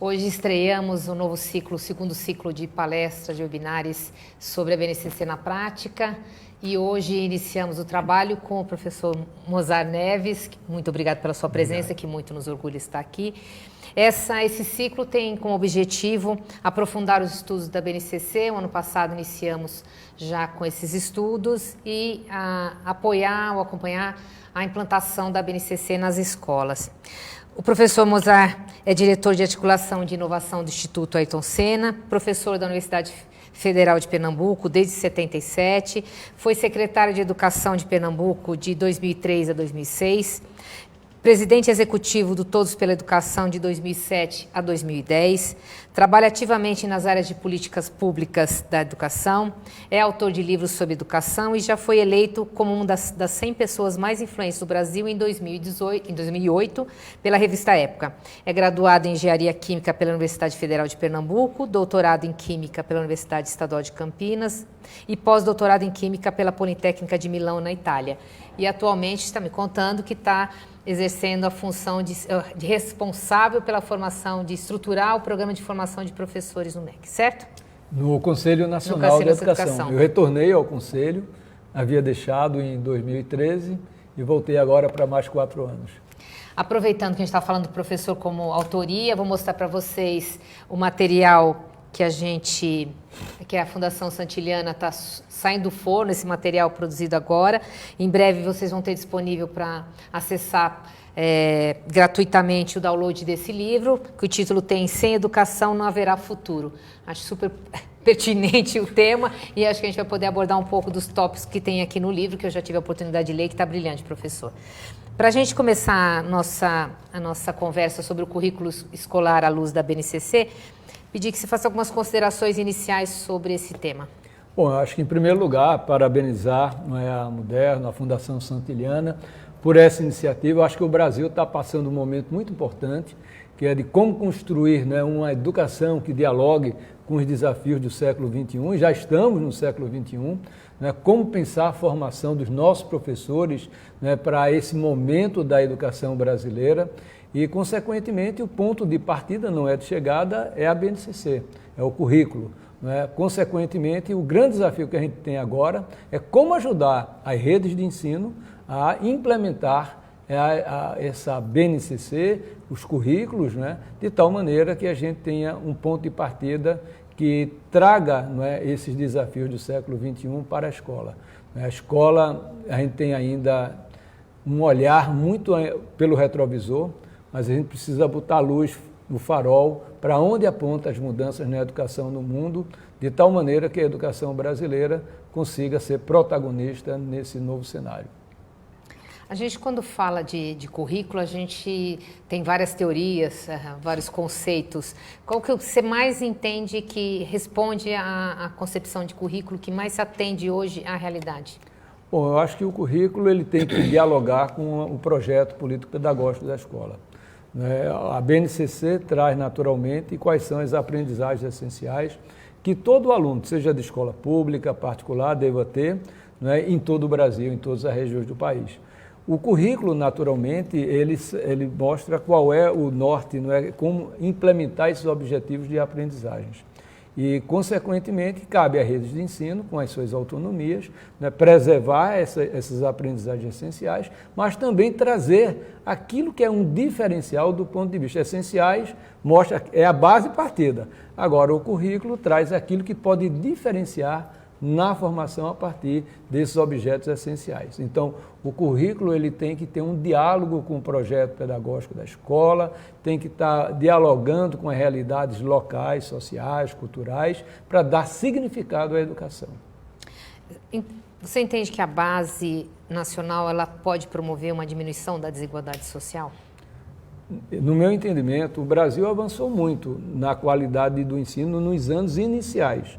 Hoje estreamos o novo ciclo, o segundo ciclo de palestras, de webinars sobre a BNCC na prática. E hoje iniciamos o trabalho com o professor Mozar Neves. Muito obrigado pela sua presença, que muito nos orgulha estar aqui. Esse ciclo tem como objetivo aprofundar os estudos da BNCC. O ano passado iniciamos já com esses estudos e apoiar ou acompanhar a implantação da BNCC nas escolas. O professor Mozar é diretor de articulação de inovação do Instituto Ayrton Senna, professor da Universidade Federal de Pernambuco desde 77, foi secretário de Educação de Pernambuco de 2003 a 2006, presidente executivo do Todos pela Educação de 2007 a 2010, trabalha ativamente nas áreas de políticas públicas da educação, é autor de livros sobre educação e já foi eleito como uma das 100 pessoas mais influentes do Brasil em 2008 pela revista Época. É graduado em Engenharia Química pela Universidade Federal de Pernambuco, doutorado em Química pela Universidade Estadual de Campinas e pós-doutorado em Química pela Politécnica de Milão, na Itália. E atualmente está me contando que está exercendo a função de responsável pela formação, de estruturar o programa de formação de professores no MEC, certo? No Conselho Nacional de Educação. Eu retornei ao Conselho, havia deixado em 2013 e voltei agora para mais 4 anos. Aproveitando que a gente está falando do professor como autoria, vou mostrar para vocês o material que a Fundação Santiliana está saindo do forno, esse material produzido agora. Em breve vocês vão ter disponível para acessar gratuitamente o download desse livro, que o título tem Sem Educação Não Haverá Futuro. Acho super pertinente o tema e acho que a gente vai poder abordar um pouco dos tópicos que tem aqui no livro, que eu já tive a oportunidade de ler, que está brilhante, professor. Para a gente começar a nossa conversa sobre o currículo escolar à luz da BNCC, pedir que você faça algumas considerações iniciais sobre esse tema. Bom, eu acho que, em primeiro lugar, parabenizar a Moderno, a Fundação Santiliana, por essa iniciativa. Eu acho que o Brasil está passando um momento muito importante, que é de como construir uma educação que dialogue com os desafios do século XXI, e já estamos no século XXI, como pensar a formação dos nossos professores para esse momento da educação brasileira. E, consequentemente, o ponto de partida, não é de chegada, é a BNCC, é o currículo. Consequentemente, o grande desafio que a gente tem agora é como ajudar as redes de ensino a implementar essa BNCC, os currículos, de tal maneira que a gente tenha um ponto de partida que traga esses desafios do século XXI para a escola. A escola, a gente tem ainda um olhar muito pelo retrovisor, mas a gente precisa botar a luz no farol para onde aponta as mudanças na educação no mundo, de tal maneira que a educação brasileira consiga ser protagonista nesse novo cenário. A gente, quando fala de currículo, a gente tem várias teorias, vários conceitos. Qual que você mais entende que responde à concepção de currículo, que mais se atende hoje à realidade? Bom, eu acho que o currículo ele tem que dialogar com o projeto político-pedagógico da escola. A BNCC traz naturalmente quais são as aprendizagens essenciais que todo aluno, seja de escola pública, particular, deva ter em todo o Brasil, em todas as regiões do país. O currículo, naturalmente, ele mostra qual é o norte, como implementar esses objetivos de aprendizagens. E, consequentemente, cabe às redes de ensino, com as suas autonomias, preservar essas aprendizagens essenciais, mas também trazer aquilo que é um diferencial do ponto de vista essenciais, é a base partida. Agora, o currículo traz aquilo que pode diferenciar na formação a partir desses objetos essenciais. Então, o currículo ele tem que ter um diálogo com o projeto pedagógico da escola, tem que estar dialogando com as realidades locais, sociais, culturais, para dar significado à educação. Você entende que a base nacional ela pode promover uma diminuição da desigualdade social? No meu entendimento, o Brasil avançou muito na qualidade do ensino nos anos iniciais,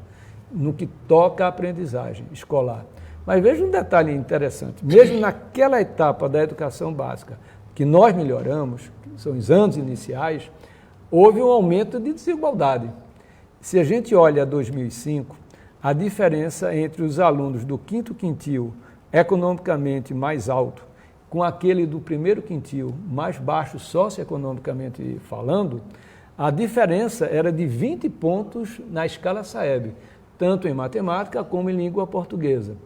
no que toca à aprendizagem escolar. Mas veja um detalhe interessante, mesmo naquela etapa da educação básica, que nós melhoramos, que são os anos iniciais, houve um aumento de desigualdade. Se a gente olha 2005, a diferença entre os alunos do quinto quintil, economicamente mais alto, com aquele do primeiro quintil, mais baixo socioeconomicamente falando, a diferença era de 20 pontos na escala Saeb, tanto em matemática como em língua portuguesa.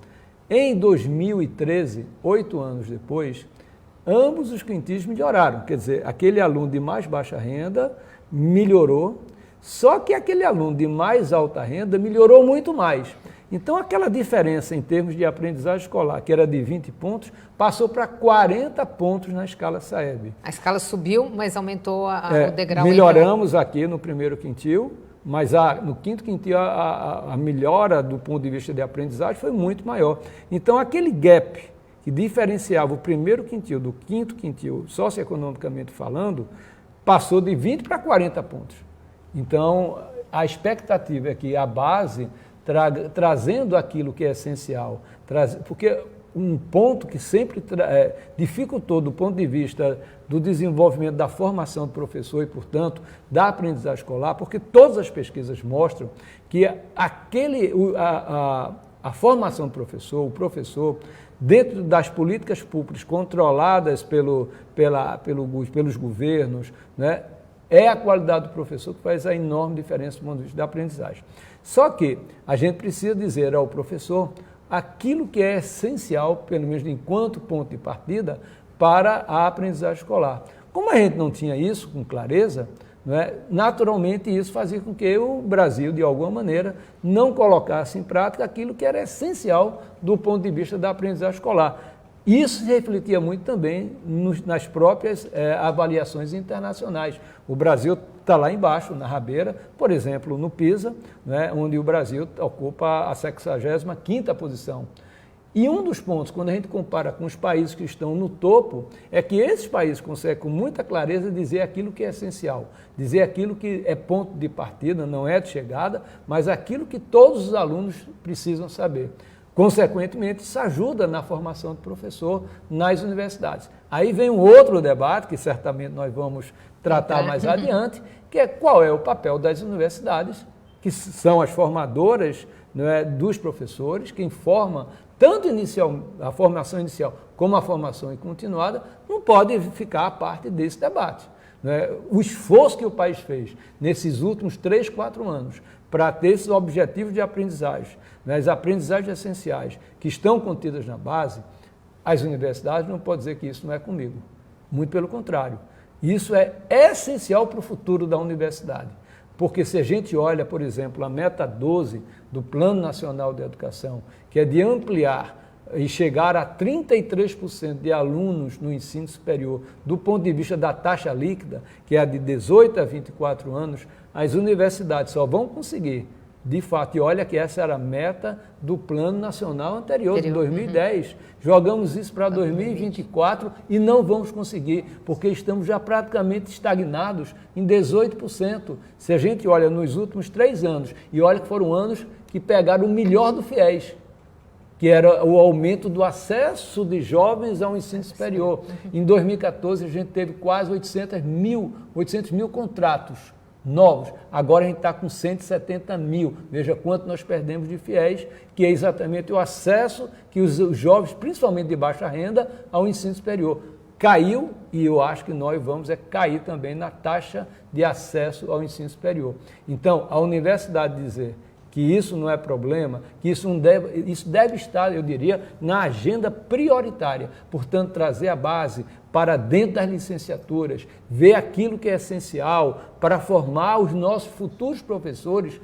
Em 2013, 8 anos depois, ambos os quintis melhoraram, quer dizer, aquele aluno de mais baixa renda melhorou, só que aquele aluno de mais alta renda melhorou muito mais. Então, aquela diferença em termos de aprendizagem escolar, que era de 20 pontos, passou para 40 pontos na escala Saeb. A escala subiu, mas aumentou o degrau. Melhoramos aqui no primeiro quintil, mas no quinto quintil a melhora do ponto de vista de aprendizagem foi muito maior. Então, aquele gap que diferenciava o primeiro quintil do quinto quintil, socioeconomicamente falando, passou de 20 para 40 pontos. Então, a expectativa é que a base, trazendo aquilo que é essencial, porque um ponto que sempre dificultou do ponto de vista do desenvolvimento da formação do professor e, portanto, da aprendizagem escolar, porque todas as pesquisas mostram que a formação do professor, o professor, dentro das políticas públicas controladas pelos governos, né, é a qualidade do professor que faz a enorme diferença do ponto de vista da aprendizagem. Só que a gente precisa dizer ao professor aquilo que é essencial, pelo menos enquanto ponto de partida, para a aprendizagem escolar. Como a gente não tinha isso com clareza, né, naturalmente isso fazia com que o Brasil, de alguma maneira, não colocasse em prática aquilo que era essencial do ponto de vista da aprendizagem escolar. Isso se refletia muito também nas próprias avaliações internacionais. O Brasil está lá embaixo, na rabeira, por exemplo, no PISA, né, onde o Brasil ocupa a 65ª posição. E um dos pontos, quando a gente compara com os países que estão no topo, é que esses países conseguem com muita clareza dizer aquilo que é essencial, dizer aquilo que é ponto de partida, não é de chegada, mas aquilo que todos os alunos precisam saber. Consequentemente, isso ajuda na formação do professor nas universidades. Aí vem um outro debate, que certamente nós vamos tratar mais adiante, que é qual é o papel das universidades, que são as formadoras, né, dos professores, quem forma tanto a formação inicial como a formação continuada, não pode ficar a parte desse debate. Né? O esforço que o país fez nesses últimos 3, 4 anos para ter esses objetivos de aprendizagem, né, as aprendizagens essenciais que estão contidas na base, as universidades não podem dizer que isso não é comigo. Muito pelo contrário. Isso é essencial para o futuro da universidade. Porque se a gente olha, por exemplo, a meta 12 do Plano Nacional de Educação, que é de ampliar e chegar a 33% de alunos no ensino superior, do ponto de vista da taxa líquida, que é a de 18 a 24 anos, as universidades só vão conseguir, de fato, e olha que essa era a meta do Plano Nacional anterior, de 2010. Jogamos isso para 2024 e não vamos conseguir, porque estamos já praticamente estagnados em 18%. Se a gente olha nos últimos 3 anos, e olha que foram anos que pegaram o melhor do FIES, que era o aumento do acesso de jovens ao ensino superior. Em 2014, a gente teve quase 800 mil contratos novos. Agora a gente está com 170 mil. Veja quanto nós perdemos de FIES, que é exatamente o acesso que os jovens, principalmente de baixa renda, ao ensino superior. Caiu, e eu acho que nós vamos cair também na taxa de acesso ao ensino superior. Então, a universidade dizer que isso não é problema, que isso deve estar, eu diria, na agenda prioritária. Portanto, trazer a base para dentro das licenciaturas, ver aquilo que é essencial para formar os nossos futuros professores,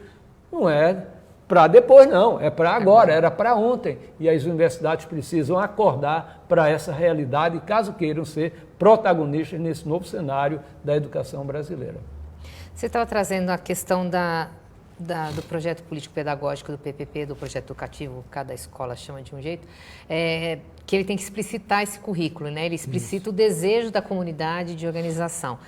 não é para depois não, é para agora, era para ontem. E as universidades precisam acordar para essa realidade, caso queiram ser protagonistas nesse novo cenário da educação brasileira. Você estava trazendo a questão do projeto político-pedagógico do PPP, do projeto educativo, cada escola chama de um jeito, que ele tem que explicitar esse currículo, né? Ele explicita o desejo da comunidade de organização.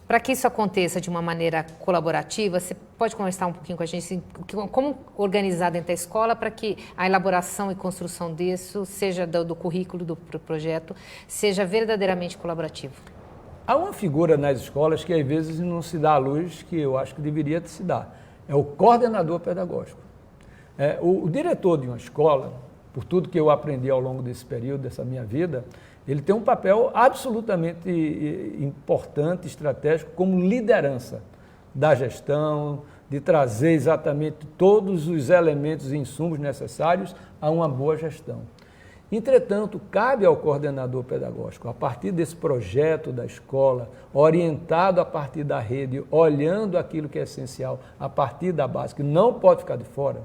Para que isso aconteça de uma maneira colaborativa, você pode conversar um pouquinho com a gente, assim, como organizar dentro da escola para que a elaboração e construção disso, seja do currículo, do projeto, seja verdadeiramente colaborativo? Há uma figura nas escolas que às vezes não se dá à luz, que eu acho que deveria se dar. É o coordenador pedagógico. O diretor de uma escola, por tudo que eu aprendi ao longo desse período, dessa minha vida, ele tem um papel absolutamente importante, estratégico, como liderança. da gestão, de trazer exatamente todos os elementos e insumos necessários a uma boa gestão. Entretanto, cabe ao coordenador pedagógico, a partir desse projeto da escola, orientado a partir da rede, olhando aquilo que é essencial a partir da base, que não pode ficar de fora,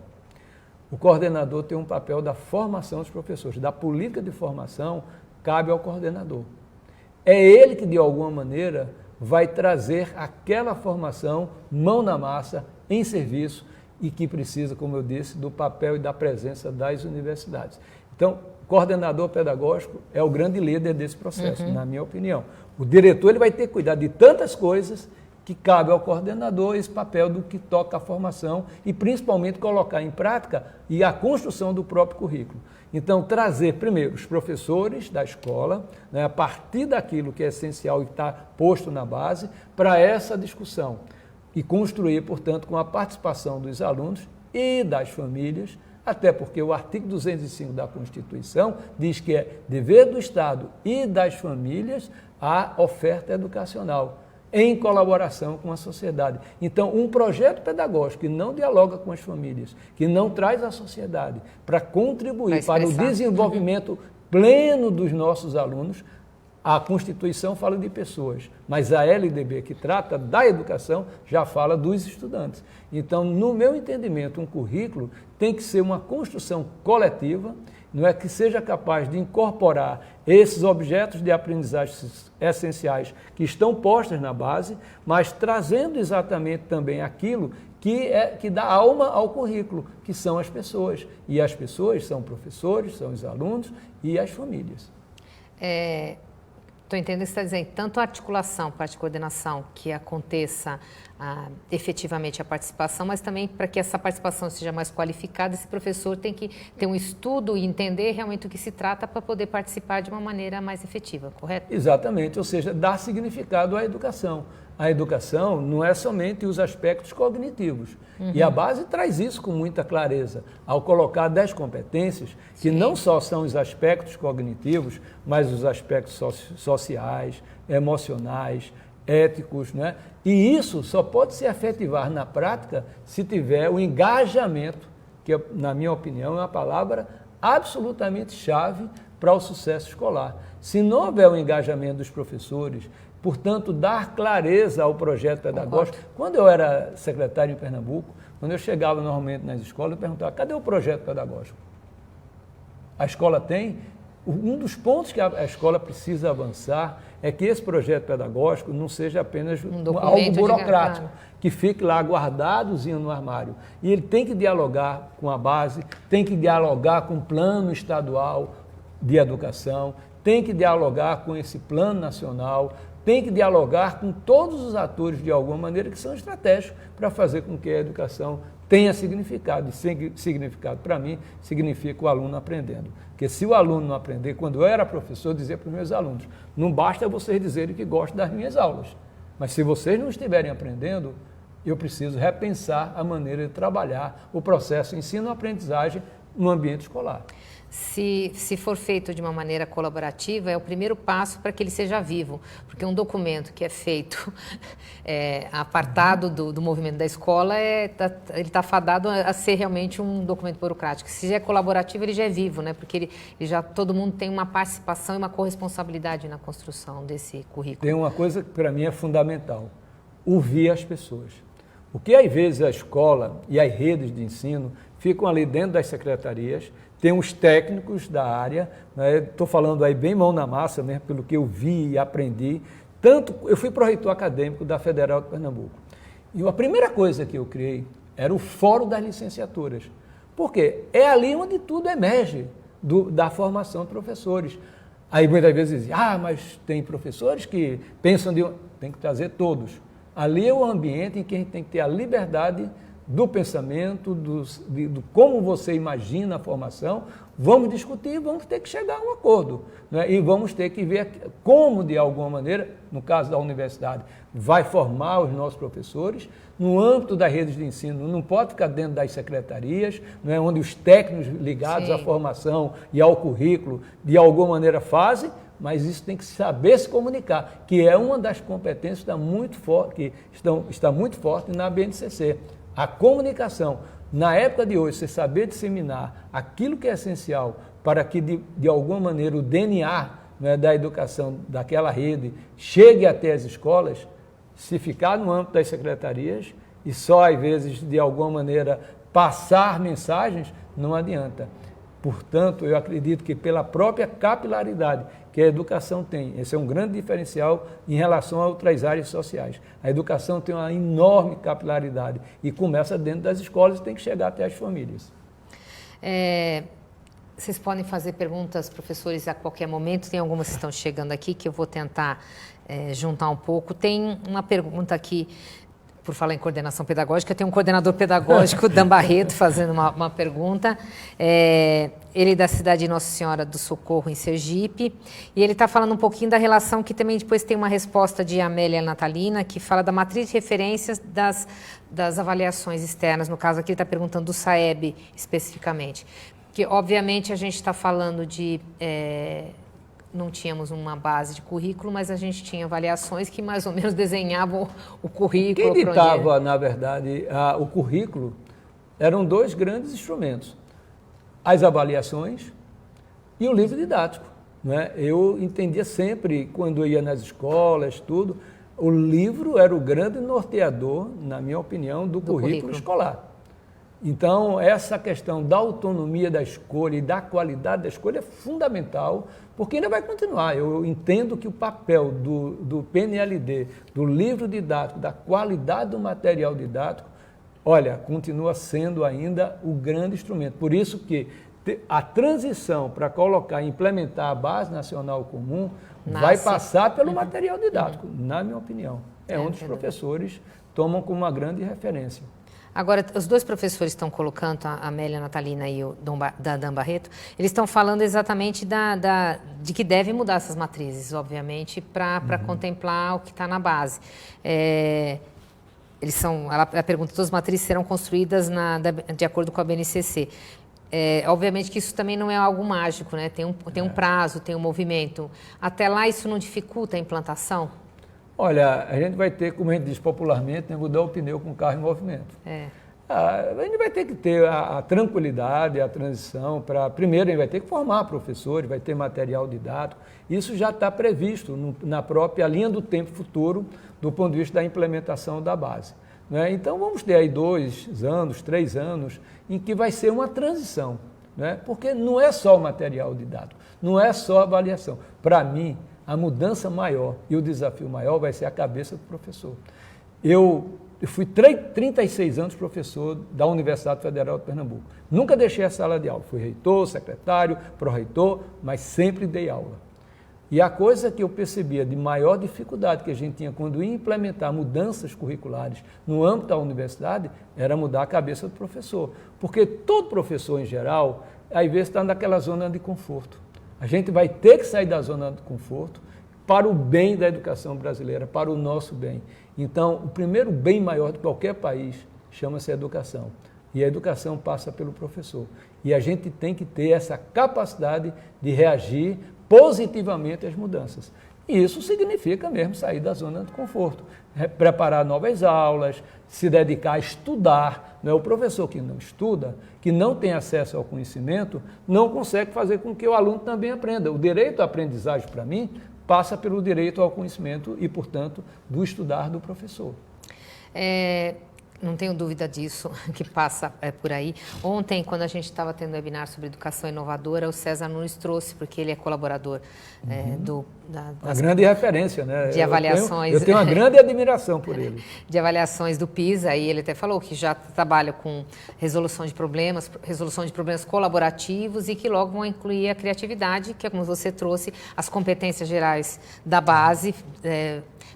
o coordenador tem um papel da formação dos professores, da política de formação, cabe ao coordenador. É ele que, de alguma maneira, vai trazer aquela formação, mão na massa, em serviço, e que precisa, como eu disse, do papel e da presença das universidades. Então, o coordenador pedagógico é o grande líder desse processo, na minha opinião. O diretor ele vai ter que cuidar de tantas coisas que cabe ao coordenador esse papel do que toca a formação e, principalmente, colocar em prática e a construção do próprio currículo. Então, trazer, primeiro, os professores da escola, né, a partir daquilo que é essencial e está posto na base, para essa discussão. E construir, portanto, com a participação dos alunos e das famílias, até porque o artigo 205 da Constituição diz que é dever do Estado e das famílias a oferta educacional, em colaboração com a sociedade. Então, um projeto pedagógico que não dialoga com as famílias, que não traz a sociedade para contribuir para o desenvolvimento pleno dos nossos alunos, a Constituição fala de pessoas, mas a LDB, que trata da educação, já fala dos estudantes. Então, no meu entendimento, um currículo tem que ser uma construção coletiva, não é que seja capaz de incorporar esses objetos de aprendizagem essenciais que estão postos na base, mas trazendo exatamente também aquilo que dá alma ao currículo, que são as pessoas. E as pessoas são professores, são os alunos e as famílias. Estou entendendo o que você está dizendo, tanto a articulação, parte de coordenação, que aconteça efetivamente a participação, mas também para que essa participação seja mais qualificada, esse professor tem que ter um estudo e entender realmente o que se trata para poder participar de uma maneira mais efetiva, correto? Exatamente, ou seja, dar significado à educação. A educação não é somente os aspectos cognitivos. E a base traz isso com muita clareza, ao colocar 10 competências, que não só são os aspectos cognitivos, mas os aspectos sociais, emocionais, éticos, né? E isso só pode se efetivar na prática se tiver o engajamento, que, na minha opinião, é uma palavra absolutamente chave para o sucesso escolar. Se não houver o engajamento dos professores, portanto, dar clareza ao projeto pedagógico. Quando eu era secretário em Pernambuco, quando eu chegava normalmente nas escolas, eu perguntava, cadê o projeto pedagógico? A escola tem. Um dos pontos que a escola precisa avançar é que esse projeto pedagógico não seja apenas algo burocrático, que fique lá guardadozinho no armário. E ele tem que dialogar com a base, tem que dialogar com o plano estadual de educação, tem que dialogar com esse plano nacional, tem que dialogar com todos os atores de alguma maneira que são estratégicos para fazer com que a educação tenha significado. E significado, para mim, significa o aluno aprendendo. Porque se o aluno não aprender, quando eu era professor, eu dizia para os meus alunos, não basta vocês dizerem que gostam das minhas aulas, mas se vocês não estiverem aprendendo, eu preciso repensar a maneira de trabalhar o processo ensino-aprendizagem no ambiente escolar. Se for feito de uma maneira colaborativa, é o primeiro passo para que ele seja vivo, porque um documento que é feito apartado do movimento da escola, ele está fadado a ser realmente um documento burocrático. Se é colaborativo, ele já é vivo, né? Porque todo mundo tem uma participação e uma corresponsabilidade na construção desse currículo. Tem uma coisa que para mim é fundamental, ouvir as pessoas. O que às vezes a escola e as redes de ensino ficam ali dentro das secretarias, tem os técnicos da área, estou falando aí bem mão na massa, mesmo pelo que eu vi e aprendi. Eu fui pró-reitor acadêmico da Federal de Pernambuco. E a primeira coisa que eu criei era o Fórum das Licenciaturas. Por quê? É ali onde tudo emerge da formação de professores. Aí muitas vezes dizem, mas tem professores que pensam tem que trazer todos. Ali é o ambiente em que a gente tem que ter a liberdade do pensamento, do como você imagina a formação, vamos discutir, vamos ter que chegar a um acordo, né? E vamos ter que ver como, de alguma maneira, no caso da universidade, vai formar os nossos professores, no âmbito das redes de ensino, não pode ficar dentro das secretarias, não é, onde os técnicos ligados à formação e ao currículo, de alguma maneira, fazem, mas isso tem que saber se comunicar, que é uma das competências que está muito forte na BNCC. A comunicação. Na época de hoje, você saber disseminar aquilo que é essencial para que, de alguma maneira, o DNA, né, da educação daquela rede chegue até as escolas, se ficar no âmbito das secretarias e só, às vezes, de alguma maneira, passar mensagens, não adianta. Portanto, eu acredito que pela própria capilaridade que a educação tem, esse é um grande diferencial em relação a outras áreas sociais. A educação tem uma enorme capilaridade e começa dentro das escolas e tem que chegar até as famílias. Vocês podem fazer perguntas, professores, a qualquer momento. Tem algumas que estão chegando aqui que eu vou tentar juntar um pouco. Tem uma pergunta aqui, por falar em coordenação pedagógica, tem um coordenador pedagógico, Dan Barreto, fazendo uma pergunta. Ele é da cidade de Nossa Senhora do Socorro, em Sergipe, e ele está falando um pouquinho da relação, que também depois tem uma resposta de Amélia Natalina, que fala da matriz de referências das avaliações externas, no caso aqui ele está perguntando do SAEB especificamente. Porque, obviamente, a gente está falando de... não tínhamos uma base de currículo, mas a gente tinha avaliações que mais ou menos desenhavam o currículo. Quem ditava, na verdade, o currículo eram dois grandes instrumentos. As avaliações e o livro didático. Né? Eu entendia sempre, quando eu ia nas escolas, tudo, o livro era o grande norteador, na minha opinião, do currículo escolar. Então, essa questão da autonomia da escolha e da qualidade da escolha é fundamental, porque ainda vai continuar. Eu entendo que o papel do PNLD, do livro didático, da qualidade do material didático, olha, continua sendo ainda o grande instrumento. Por isso que a transição para colocar e implementar a Base Nacional Comum vai passar pelo material didático, na minha opinião. É onde os professores tomam como uma grande referência. Agora, os dois professores estão colocando, a Amélia Natalina e o Dan Barreto, eles estão falando exatamente de que devem mudar essas matrizes, obviamente, para contemplar o que está na base. Ela pergunta, todas as matrizes serão construídas de acordo com a BNCC. Obviamente que isso também não é algo mágico, né? Tem um prazo, tem um movimento. Até lá, isso não dificulta a implantação? Olha, a gente vai ter, como a gente diz popularmente, mudar o pneu com o carro em movimento. A gente vai ter que ter a tranquilidade, a transição para... Primeiro, a gente vai ter que formar professores, vai ter material didático. Isso já está previsto na própria linha do tempo futuro, do ponto de vista da implementação da base. Né? Então, vamos ter aí 2 anos, 3 anos, em que vai ser uma transição. Né? Porque não é só o material didático, não é só a avaliação. Para mim, a mudança maior e o desafio maior vai ser a cabeça do professor. Eu fui 36 anos professor da Universidade Federal de Pernambuco. Nunca deixei a sala de aula. Fui reitor, secretário, pró-reitor, mas sempre dei aula. E a coisa que eu percebia de maior dificuldade que a gente tinha quando ia implementar mudanças curriculares no âmbito da universidade era mudar a cabeça do professor. Porque todo professor, em geral, às vezes está naquela zona de conforto. A gente vai ter que sair da zona de conforto para o bem da educação brasileira, para o nosso bem. Então, o primeiro bem maior de qualquer país chama-se educação. E a educação passa pelo professor. E a gente tem que ter essa capacidade de reagir positivamente às mudanças. E isso significa mesmo sair da zona de conforto, preparar novas aulas, se dedicar a estudar. Não é o professor que não estuda, que não tem acesso ao conhecimento, não consegue fazer com que o aluno também aprenda. O direito à aprendizagem, para mim, passa pelo direito ao conhecimento e, portanto, do estudar do professor. Não tenho dúvida disso, que passa por aí. Ontem, quando a gente estava tendo um webinar sobre educação inovadora, o César Nunes trouxe, porque ele é colaborador uma grande referência, né? De avaliações. Eu tenho uma grande admiração por ele. De avaliações do PISA, e ele até falou que já trabalha com resolução de problemas colaborativos e que logo vão incluir a criatividade, que é como você trouxe, as competências gerais da base,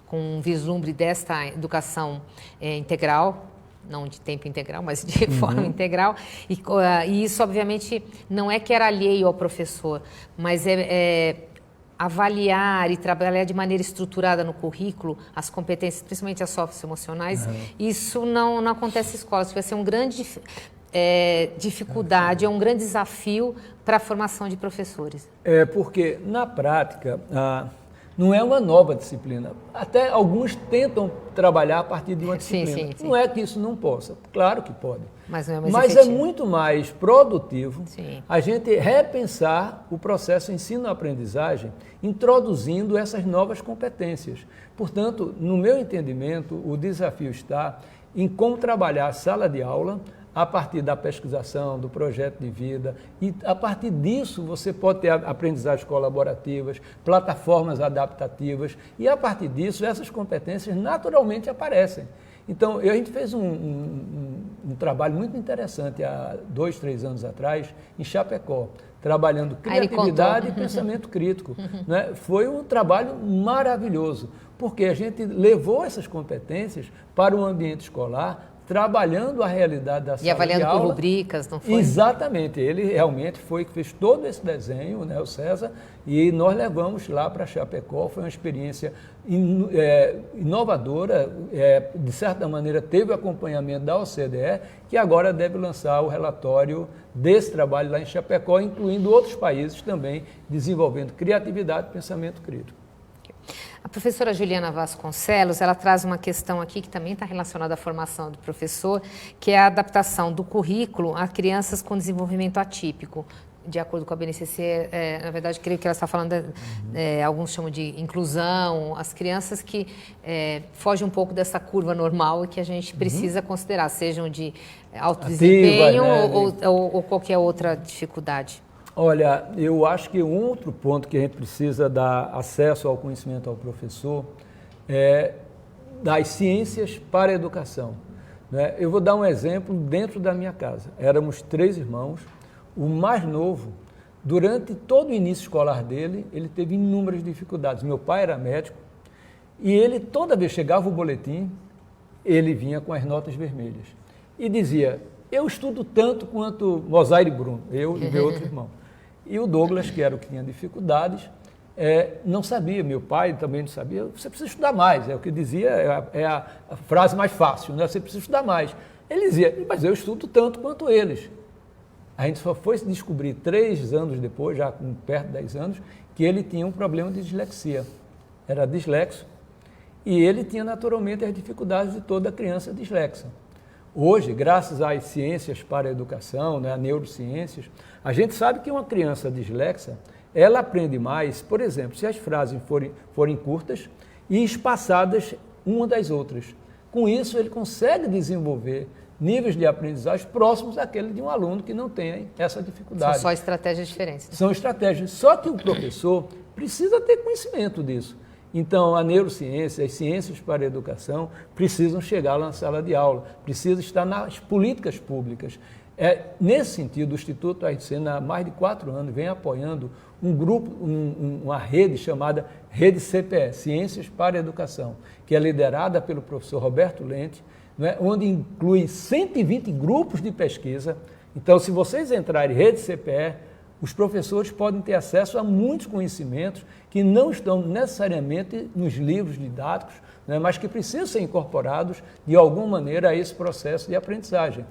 com um vislumbre desta educação integral, não de tempo integral, mas de forma integral. E isso, obviamente, não é que era alheio ao professor, mas avaliar e trabalhar de maneira estruturada no currículo as competências, principalmente as socioemocionais, isso não acontece em escolas. Vai ser um grande... dificuldade, é um grande desafio para a formação de professores? Porque, na prática, não é uma nova disciplina. Até alguns tentam trabalhar a partir de uma disciplina. Sim. Não é que isso não possa. Claro que pode. Mas não é mais Mas efetivo. É muito mais produtivo a gente repensar o processo ensino-aprendizagem, introduzindo essas novas competências. Portanto, no meu entendimento, o desafio está em como trabalhar a sala de aula a partir da pesquisação, do projeto de vida, e a partir disso você pode ter aprendizagens colaborativas, plataformas adaptativas, e a partir disso essas competências naturalmente aparecem. Então, a gente fez um trabalho muito interessante há 2, 3 anos atrás, em Chapecó, trabalhando criatividade e pensamento crítico. Né? Foi um trabalho maravilhoso, porque a gente levou essas competências para o ambiente escolar, trabalhando a realidade da sala de aula. E avaliando por rubricas, não foi? Exatamente. Ele realmente foi que fez todo esse desenho, né, o César, e nós levamos lá para Chapecó. Foi uma experiência inovadora, de certa maneira teve o acompanhamento da OCDE, que agora deve lançar o relatório desse trabalho lá em Chapecó, incluindo outros países também desenvolvendo criatividade e pensamento crítico. A professora Juliana Vasconcelos, ela traz uma questão aqui que também está relacionada à formação do professor, que é a adaptação do currículo a crianças com desenvolvimento atípico. De acordo com a BNCC, na verdade, creio que ela está falando, alguns chamam de inclusão, as crianças que fogem um pouco dessa curva normal e que a gente precisa considerar, sejam de alto desempenho ou qualquer outra dificuldade. Olha, eu acho que um outro ponto que a gente precisa dar acesso ao conhecimento ao professor é das ciências para a educação. Né? Eu vou dar um exemplo dentro da minha casa. Éramos 3 irmãos, o mais novo, durante todo o início escolar dele, ele teve inúmeras dificuldades. Meu pai era médico e ele, toda vez que chegava o boletim, ele vinha com as notas vermelhas e dizia: eu estudo tanto quanto Mozaire Bruno, eu e meu outro irmão. E o Douglas, que era o que tinha dificuldades, não sabia, meu pai também não sabia, você precisa estudar mais, é o que dizia, é a frase mais fácil, né? Você precisa estudar mais. Ele dizia: mas eu estudo tanto quanto eles. A gente só foi descobrir 3 anos depois, já com perto de 10 anos, que ele tinha um problema de dislexia, era dislexo, e ele tinha naturalmente as dificuldades de toda criança dislexa. Hoje, graças às ciências para a educação, né, a neurociências, a gente sabe que uma criança dislexa, ela aprende mais, por exemplo, se as frases forem curtas e espaçadas uma das outras. Com isso, ele consegue desenvolver níveis de aprendizagem próximos àquele de um aluno que não tem essa dificuldade. São só estratégias diferentes. São estratégias, só que o professor precisa ter conhecimento disso. Então, a neurociência, as ciências para a educação precisam chegar lá na sala de aula, precisam estar nas políticas públicas. Nesse sentido, o Instituto AICN, há mais de 4 anos, vem apoiando um grupo, uma rede chamada Rede CPE, Ciências para a Educação, que é liderada pelo professor Roberto Lente, né, onde inclui 120 grupos de pesquisa. Então, se vocês entrarem em Rede CPE, os professores podem ter acesso a muitos conhecimentos que não estão necessariamente nos livros didáticos, né, mas que precisam ser incorporados de alguma maneira a esse processo de aprendizagem.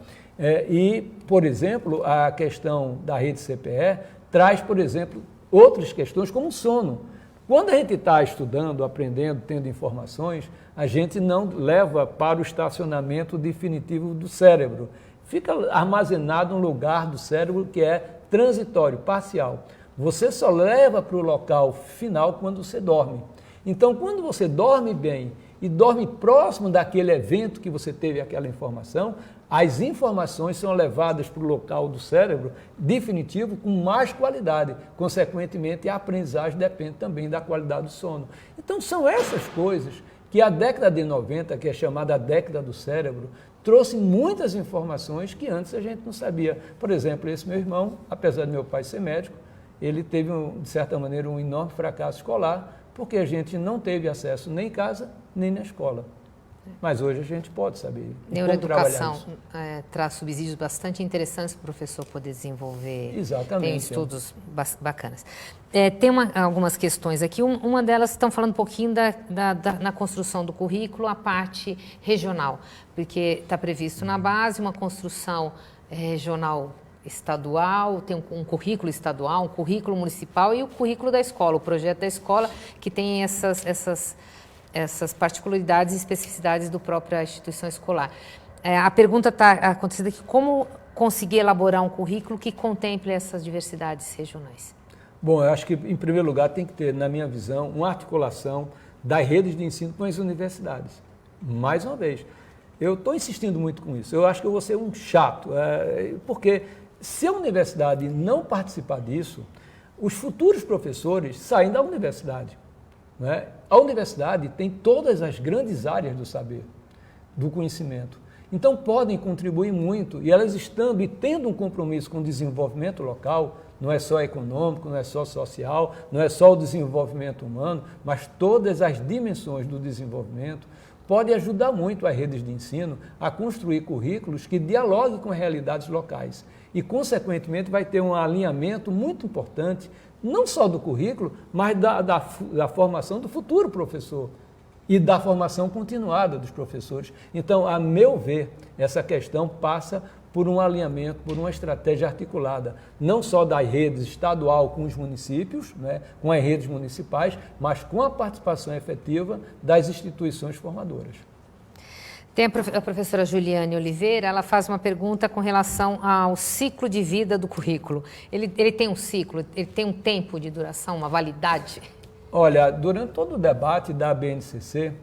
Por exemplo, a questão da rede CPE traz, por exemplo, outras questões como o sono. Quando a gente está estudando, aprendendo, tendo informações, a gente não leva para o estacionamento definitivo do cérebro. Fica armazenado um lugar do cérebro que é transitório, parcial. Você só leva para o local final quando você dorme. Então, quando você dorme bem e dorme próximo daquele evento que você teve aquela informação, as informações são levadas para o local do cérebro definitivo com mais qualidade. Consequentemente, a aprendizagem depende também da qualidade do sono. Então, são essas coisas que a década de 90, que é chamada a década do cérebro, trouxe muitas informações que antes a gente não sabia. Por exemplo, esse meu irmão, apesar de meu pai ser médico, ele teve, de certa maneira, um enorme fracasso escolar, porque a gente não teve acesso nem em casa, nem na escola. Mas hoje a gente pode saber. Neuroeducação traz subsídios bastante interessantes para o professor poder desenvolver. Exatamente. Tem estudos bacanas. Tem algumas questões aqui. Uma delas, estão falando um pouquinho na construção do currículo, a parte regional, porque está previsto na base uma construção regional estadual, tem um currículo estadual, um currículo municipal e o currículo da escola, o projeto da escola, que tem essas particularidades e especificidades da própria instituição escolar. A pergunta está acontecendo aqui, como conseguir elaborar um currículo que contemple essas diversidades regionais? Bom, eu acho que, em primeiro lugar, tem que ter, na minha visão, uma articulação das redes de ensino com as universidades. Mais uma vez, eu estou insistindo muito com isso. Eu acho que eu vou ser um chato, porque se a universidade não participar disso, os futuros professores saem da universidade. Né? A universidade tem todas as grandes áreas do saber, do conhecimento. Então, podem contribuir muito, e elas estando e tendo um compromisso com o desenvolvimento local, não é só econômico, não é só social, não é só o desenvolvimento humano, mas todas as dimensões do desenvolvimento, pode ajudar muito as redes de ensino a construir currículos que dialoguem com as realidades locais. E, consequentemente, vai ter um alinhamento muito importante, não só do currículo, mas da formação do futuro professor e da formação continuada dos professores. Então, a meu ver, essa questão passa por um alinhamento, por uma estratégia articulada, não só da rede estadual com os municípios, né, com as redes municipais, mas com a participação efetiva das instituições formadoras. Tem a professora Juliane Oliveira, ela faz uma pergunta com relação ao ciclo de vida do currículo. Ele tem um ciclo, ele tem um tempo de duração, uma validade? Olha, durante todo o debate da BNCC,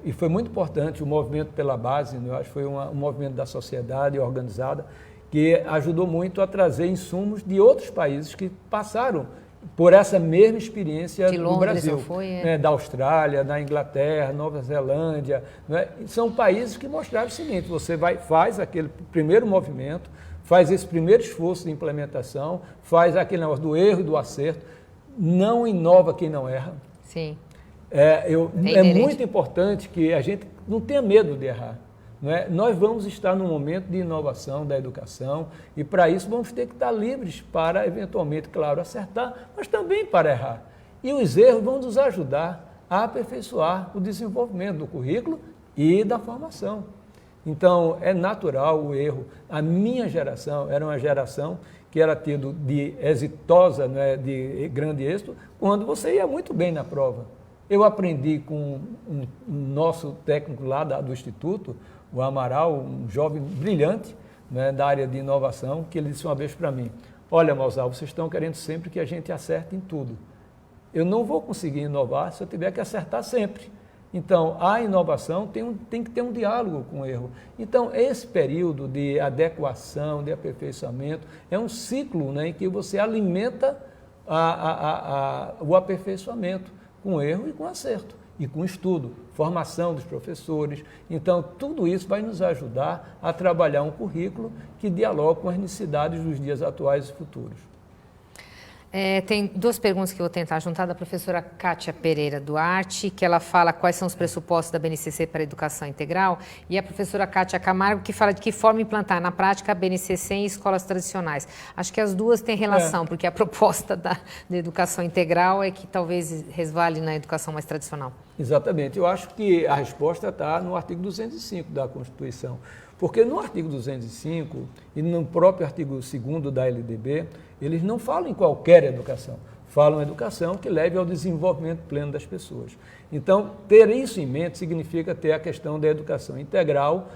e foi muito importante o movimento pela base, eu acho que foi um movimento da sociedade organizada, que ajudou muito a trazer insumos de outros países que passaram por essa mesma experiência do Brasil. Da Austrália, da Inglaterra, Nova Zelândia. Né? São países que mostraram o seguinte, você faz aquele primeiro movimento, faz esse primeiro esforço de implementação, faz aquele negócio do erro e do acerto, não inova quem não erra. Sim. É muito importante que a gente não tenha medo de errar. Não é? Nós vamos estar num momento de inovação da educação e, para isso, vamos ter que estar livres para, eventualmente, claro, acertar, mas também para errar. E os erros vão nos ajudar a aperfeiçoar o desenvolvimento do currículo e da formação. Então, é natural o erro. A minha geração era uma geração que era tido de exitosa, né, de grande êxito, quando você ia muito bem na prova. Eu aprendi com um nosso técnico lá do Instituto, o Amaral, um jovem brilhante, né, da área de inovação, que ele disse uma vez para mim, olha, Mozart, vocês estão querendo sempre que a gente acerte em tudo. Eu não vou conseguir inovar se eu tiver que acertar sempre. Então, a inovação tem que ter um diálogo com o erro. Então, esse período de adequação, de aperfeiçoamento, é um ciclo, né, em que você alimenta o aperfeiçoamento com erro e com acerto, e com estudo, formação dos professores. Então, tudo isso vai nos ajudar a trabalhar um currículo que dialogue com as necessidades dos dias atuais e futuros. Tem duas perguntas que eu vou tentar juntar da professora Kátia Pereira Duarte, que ela fala quais são os pressupostos da BNCC para a educação integral, e a professora Kátia Camargo, que fala de que forma implantar na prática a BNCC em escolas tradicionais. Acho que as duas têm relação, porque a proposta da educação integral é que talvez resvale na educação mais tradicional. Exatamente. Eu acho que a resposta está no artigo 205 da Constituição. Porque no artigo 205 e no próprio artigo 2º da LDB, eles não falam em qualquer educação, falam educação que leve ao desenvolvimento pleno das pessoas. Então, ter isso em mente significa ter a questão da educação integral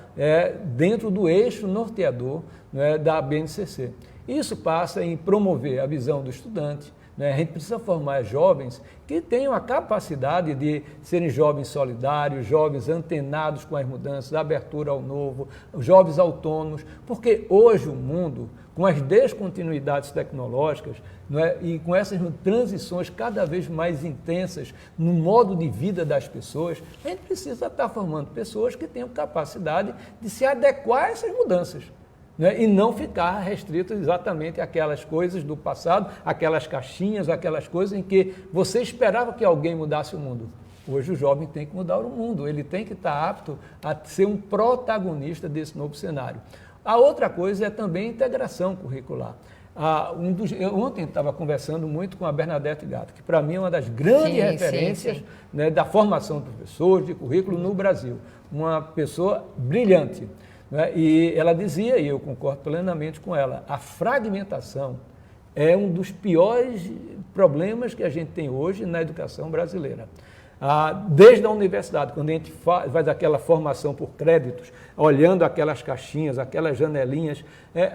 dentro do eixo norteador, né, da BNCC. Isso passa em promover a visão do estudante. A gente precisa formar jovens que tenham a capacidade de serem jovens solidários, jovens antenados com as mudanças, abertura ao novo, jovens autônomos, porque hoje o mundo, com as descontinuidades tecnológicas, e com essas transições cada vez mais intensas no modo de vida das pessoas, a gente precisa estar formando pessoas que tenham capacidade de se adequar a essas mudanças. E não ficar restrito exatamente àquelas coisas do passado, aquelas caixinhas, aquelas coisas em que você esperava que alguém mudasse o mundo. Hoje o jovem tem que mudar o mundo, ele tem que estar apto a ser um protagonista desse novo cenário. A outra coisa é também a integração curricular. Eu ontem estava conversando muito com a Bernadette Gatto, que para mim é uma das grandes referências né, da formação de professores, de currículo no Brasil. Uma pessoa brilhante. né? E ela dizia, e eu concordo plenamente com ela, a fragmentação é um dos piores problemas que a gente tem hoje na educação brasileira. Desde a universidade, quando a gente faz aquela formação por créditos, olhando aquelas caixinhas, aquelas janelinhas,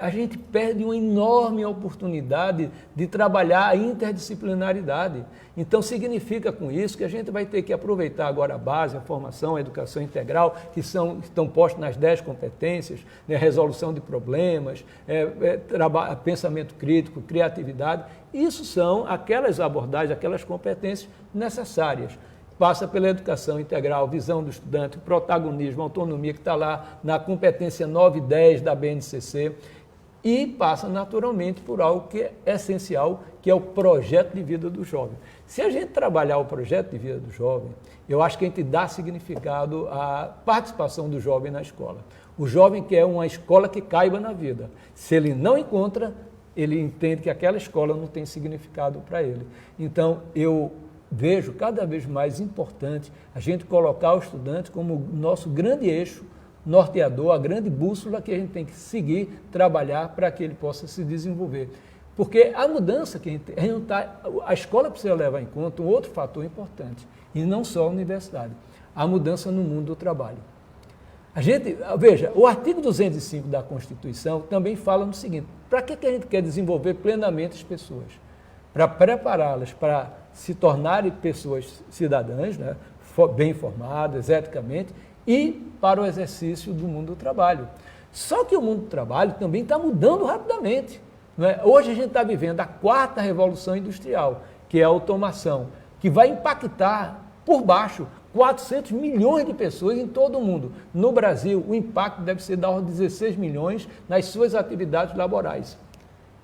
a gente perde uma enorme oportunidade de trabalhar a interdisciplinaridade. Então, significa com isso que a gente vai ter que aproveitar agora a base, a formação, a educação integral, que estão postos nas 10 competências, né, resolução de problemas, pensamento crítico, criatividade. Isso são aquelas abordagens, aquelas competências necessárias. Passa pela educação integral, visão do estudante, protagonismo, autonomia, que está lá na competência 9 e 10 da BNCC, e passa naturalmente por algo que é essencial, que é o projeto de vida do jovem. Se a gente trabalhar o projeto de vida do jovem, eu acho que a gente dá significado à participação do jovem na escola. O jovem quer uma escola que caiba na vida. Se ele não encontra, ele entende que aquela escola não tem significado para ele. Então, eu vejo cada vez mais importante a gente colocar o estudante como nosso grande eixo norteador, a grande bússola que a gente tem que seguir, trabalhar para que ele possa se desenvolver. Porque a mudança que a escola precisa levar em conta um outro fator importante, e não só a universidade, a mudança no mundo do trabalho. Veja, o artigo 205 da Constituição também fala no seguinte: para que a gente quer desenvolver plenamente as pessoas? Para prepará-las para se tornarem pessoas cidadãs, né, bem informadas, eticamente, e para o exercício do mundo do trabalho. Só que o mundo do trabalho também está mudando rapidamente. Não é? Hoje a gente está vivendo a 4ª revolução industrial, que é a automação, que vai impactar por baixo 400 milhões de pessoas em todo o mundo. No Brasil, o impacto deve ser da ordem de 16 milhões nas suas atividades laborais.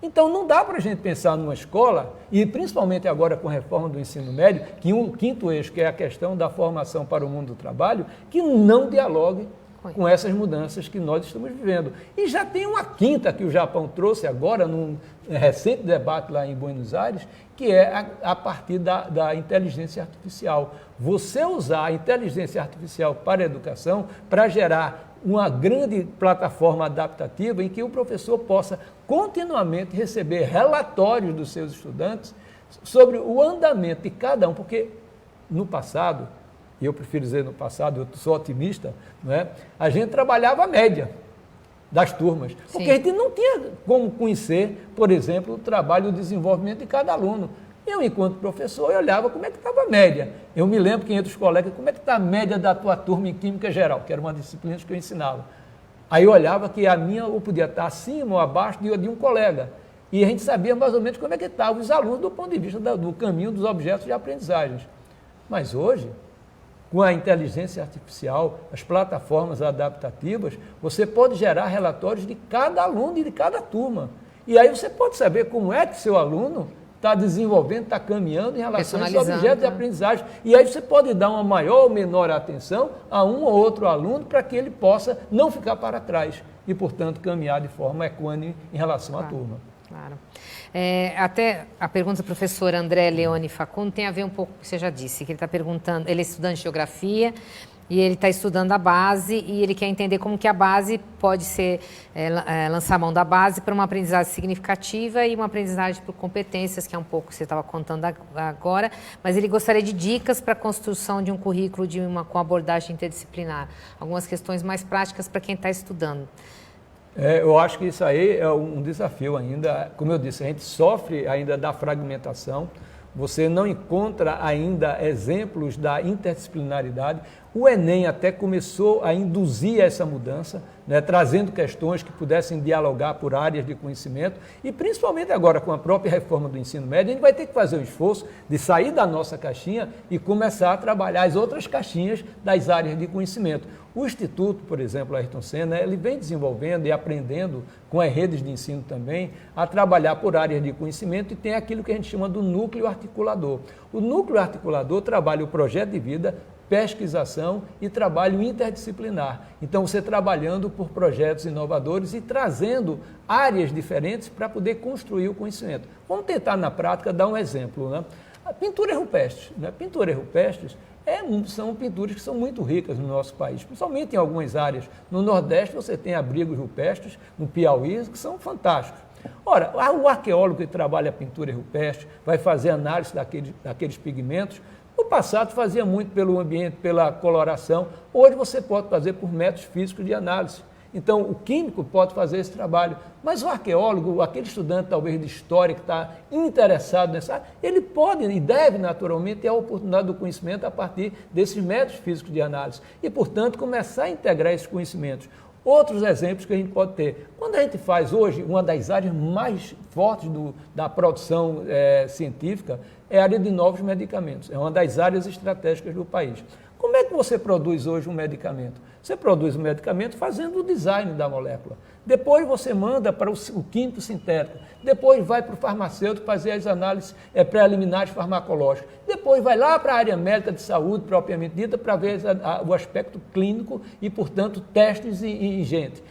Então, não dá para a gente pensar numa escola, e principalmente agora com a reforma do ensino médio, que um 5º eixo, que é a questão da formação para o mundo do trabalho, que não dialogue com essas mudanças que nós estamos vivendo. E já tem uma 5ª que o Japão trouxe agora, num recente debate lá em Buenos Aires, que é a partir da inteligência artificial. Você usar a inteligência artificial para a educação para gerar uma grande plataforma adaptativa em que o professor possa continuamente receber relatórios dos seus estudantes sobre o andamento de cada um, porque no passado, e eu prefiro dizer no passado, eu sou otimista, não é? A gente trabalhava a média das turmas, porque a gente não tinha como conhecer, por exemplo, o trabalho e o desenvolvimento de cada aluno. Eu, enquanto professor, eu olhava como é que estava a média. Eu me lembro que entre os colegas, como é que está a média da tua turma em Química Geral, que era uma disciplina que eu ensinava. Aí eu olhava que a minha ou podia estar acima ou abaixo de um colega. E a gente sabia mais ou menos como é que estavam os alunos do ponto de vista do caminho dos objetos de aprendizagens. Mas hoje, com a inteligência artificial, as plataformas adaptativas, você pode gerar relatórios de cada aluno e de cada turma. E aí você pode saber como é que seu aluno está desenvolvendo, está caminhando em relação aos objetos de aprendizagem. E aí você pode dar uma maior ou menor atenção a um ou outro aluno para que ele possa não ficar para trás e, portanto, caminhar de forma equânime em relação à turma. Claro. Até a pergunta do professor André Leone Facundo tem a ver um pouco com o que você já disse, que ele está perguntando, ele é estudante de geografia, e ele está estudando a base e ele quer entender como que a base pode ser, lançar a mão da base para uma aprendizagem significativa e uma aprendizagem por competências, que é um pouco o que você estava contando agora, mas ele gostaria de dicas para a construção de um currículo com abordagem interdisciplinar, algumas questões mais práticas para quem está estudando. Eu acho que isso aí é um desafio ainda. Como eu disse, a gente sofre ainda da fragmentação, você não encontra ainda exemplos da interdisciplinaridade. O Enem até começou a induzir essa mudança, né, trazendo questões que pudessem dialogar por áreas de conhecimento e principalmente agora com a própria reforma do ensino médio, a gente vai ter que fazer o esforço de sair da nossa caixinha e começar a trabalhar as outras caixinhas das áreas de conhecimento. O Instituto, por exemplo, Ayrton Senna, ele vem desenvolvendo e aprendendo com as redes de ensino também a trabalhar por áreas de conhecimento e tem aquilo que a gente chama do núcleo articulador. O núcleo articulador trabalha o projeto de vida, pesquisação e trabalho interdisciplinar. Então, você trabalhando por projetos inovadores e trazendo áreas diferentes para poder construir o conhecimento. Vamos tentar, na prática, dar um exemplo, né? A pintura rupestre. Né? Pintura rupestre São pinturas que são muito ricas no nosso país, principalmente em algumas áreas. No Nordeste você tem abrigos rupestres, no Piauí, que são fantásticos. Ora, o arqueólogo que trabalha a pintura rupestre vai fazer análise daqueles pigmentos. No passado fazia muito pelo ambiente, pela coloração. Hoje você pode fazer por métodos físicos de análise. Então, o químico pode fazer esse trabalho, mas o arqueólogo, aquele estudante talvez de história que está interessado nessa área, ele pode e deve naturalmente ter a oportunidade do conhecimento a partir desses métodos físicos de análise e, portanto, começar a integrar esses conhecimentos. Outros exemplos que a gente pode ter. Quando a gente faz hoje, uma das áreas mais fortes da produção científica é a área de novos medicamentos. É uma das áreas estratégicas do país. Como é que você produz hoje um medicamento? Você produz um medicamento fazendo o design da molécula. Depois você manda para o químico sintético. Depois vai para o farmacêutico fazer as análises preliminares farmacológicas. Depois vai lá para a área médica de saúde, propriamente dita, para ver o aspecto clínico e, portanto, testes em gente.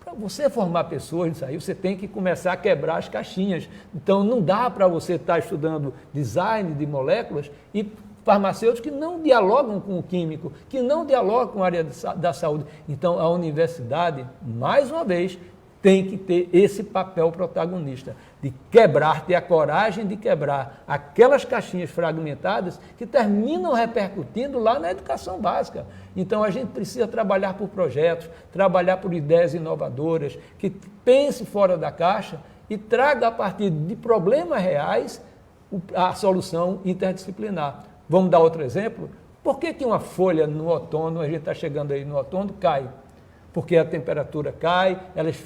Para você formar pessoas nisso aí, você tem que começar a quebrar as caixinhas. Então, não dá para você estar estudando design de moléculas e farmacêuticos que não dialogam com o químico, que não dialogam com a área da saúde. Então, a universidade, mais uma vez, tem que ter esse papel protagonista, de quebrar, ter a coragem de quebrar aquelas caixinhas fragmentadas que terminam repercutindo lá na educação básica. Então, a gente precisa trabalhar por projetos, trabalhar por ideias inovadoras, que pense fora da caixa e traga a partir de problemas reais a solução interdisciplinar. Vamos dar outro exemplo? Por que uma folha no outono, a gente está chegando aí no outono, cai? Porque a temperatura cai, elas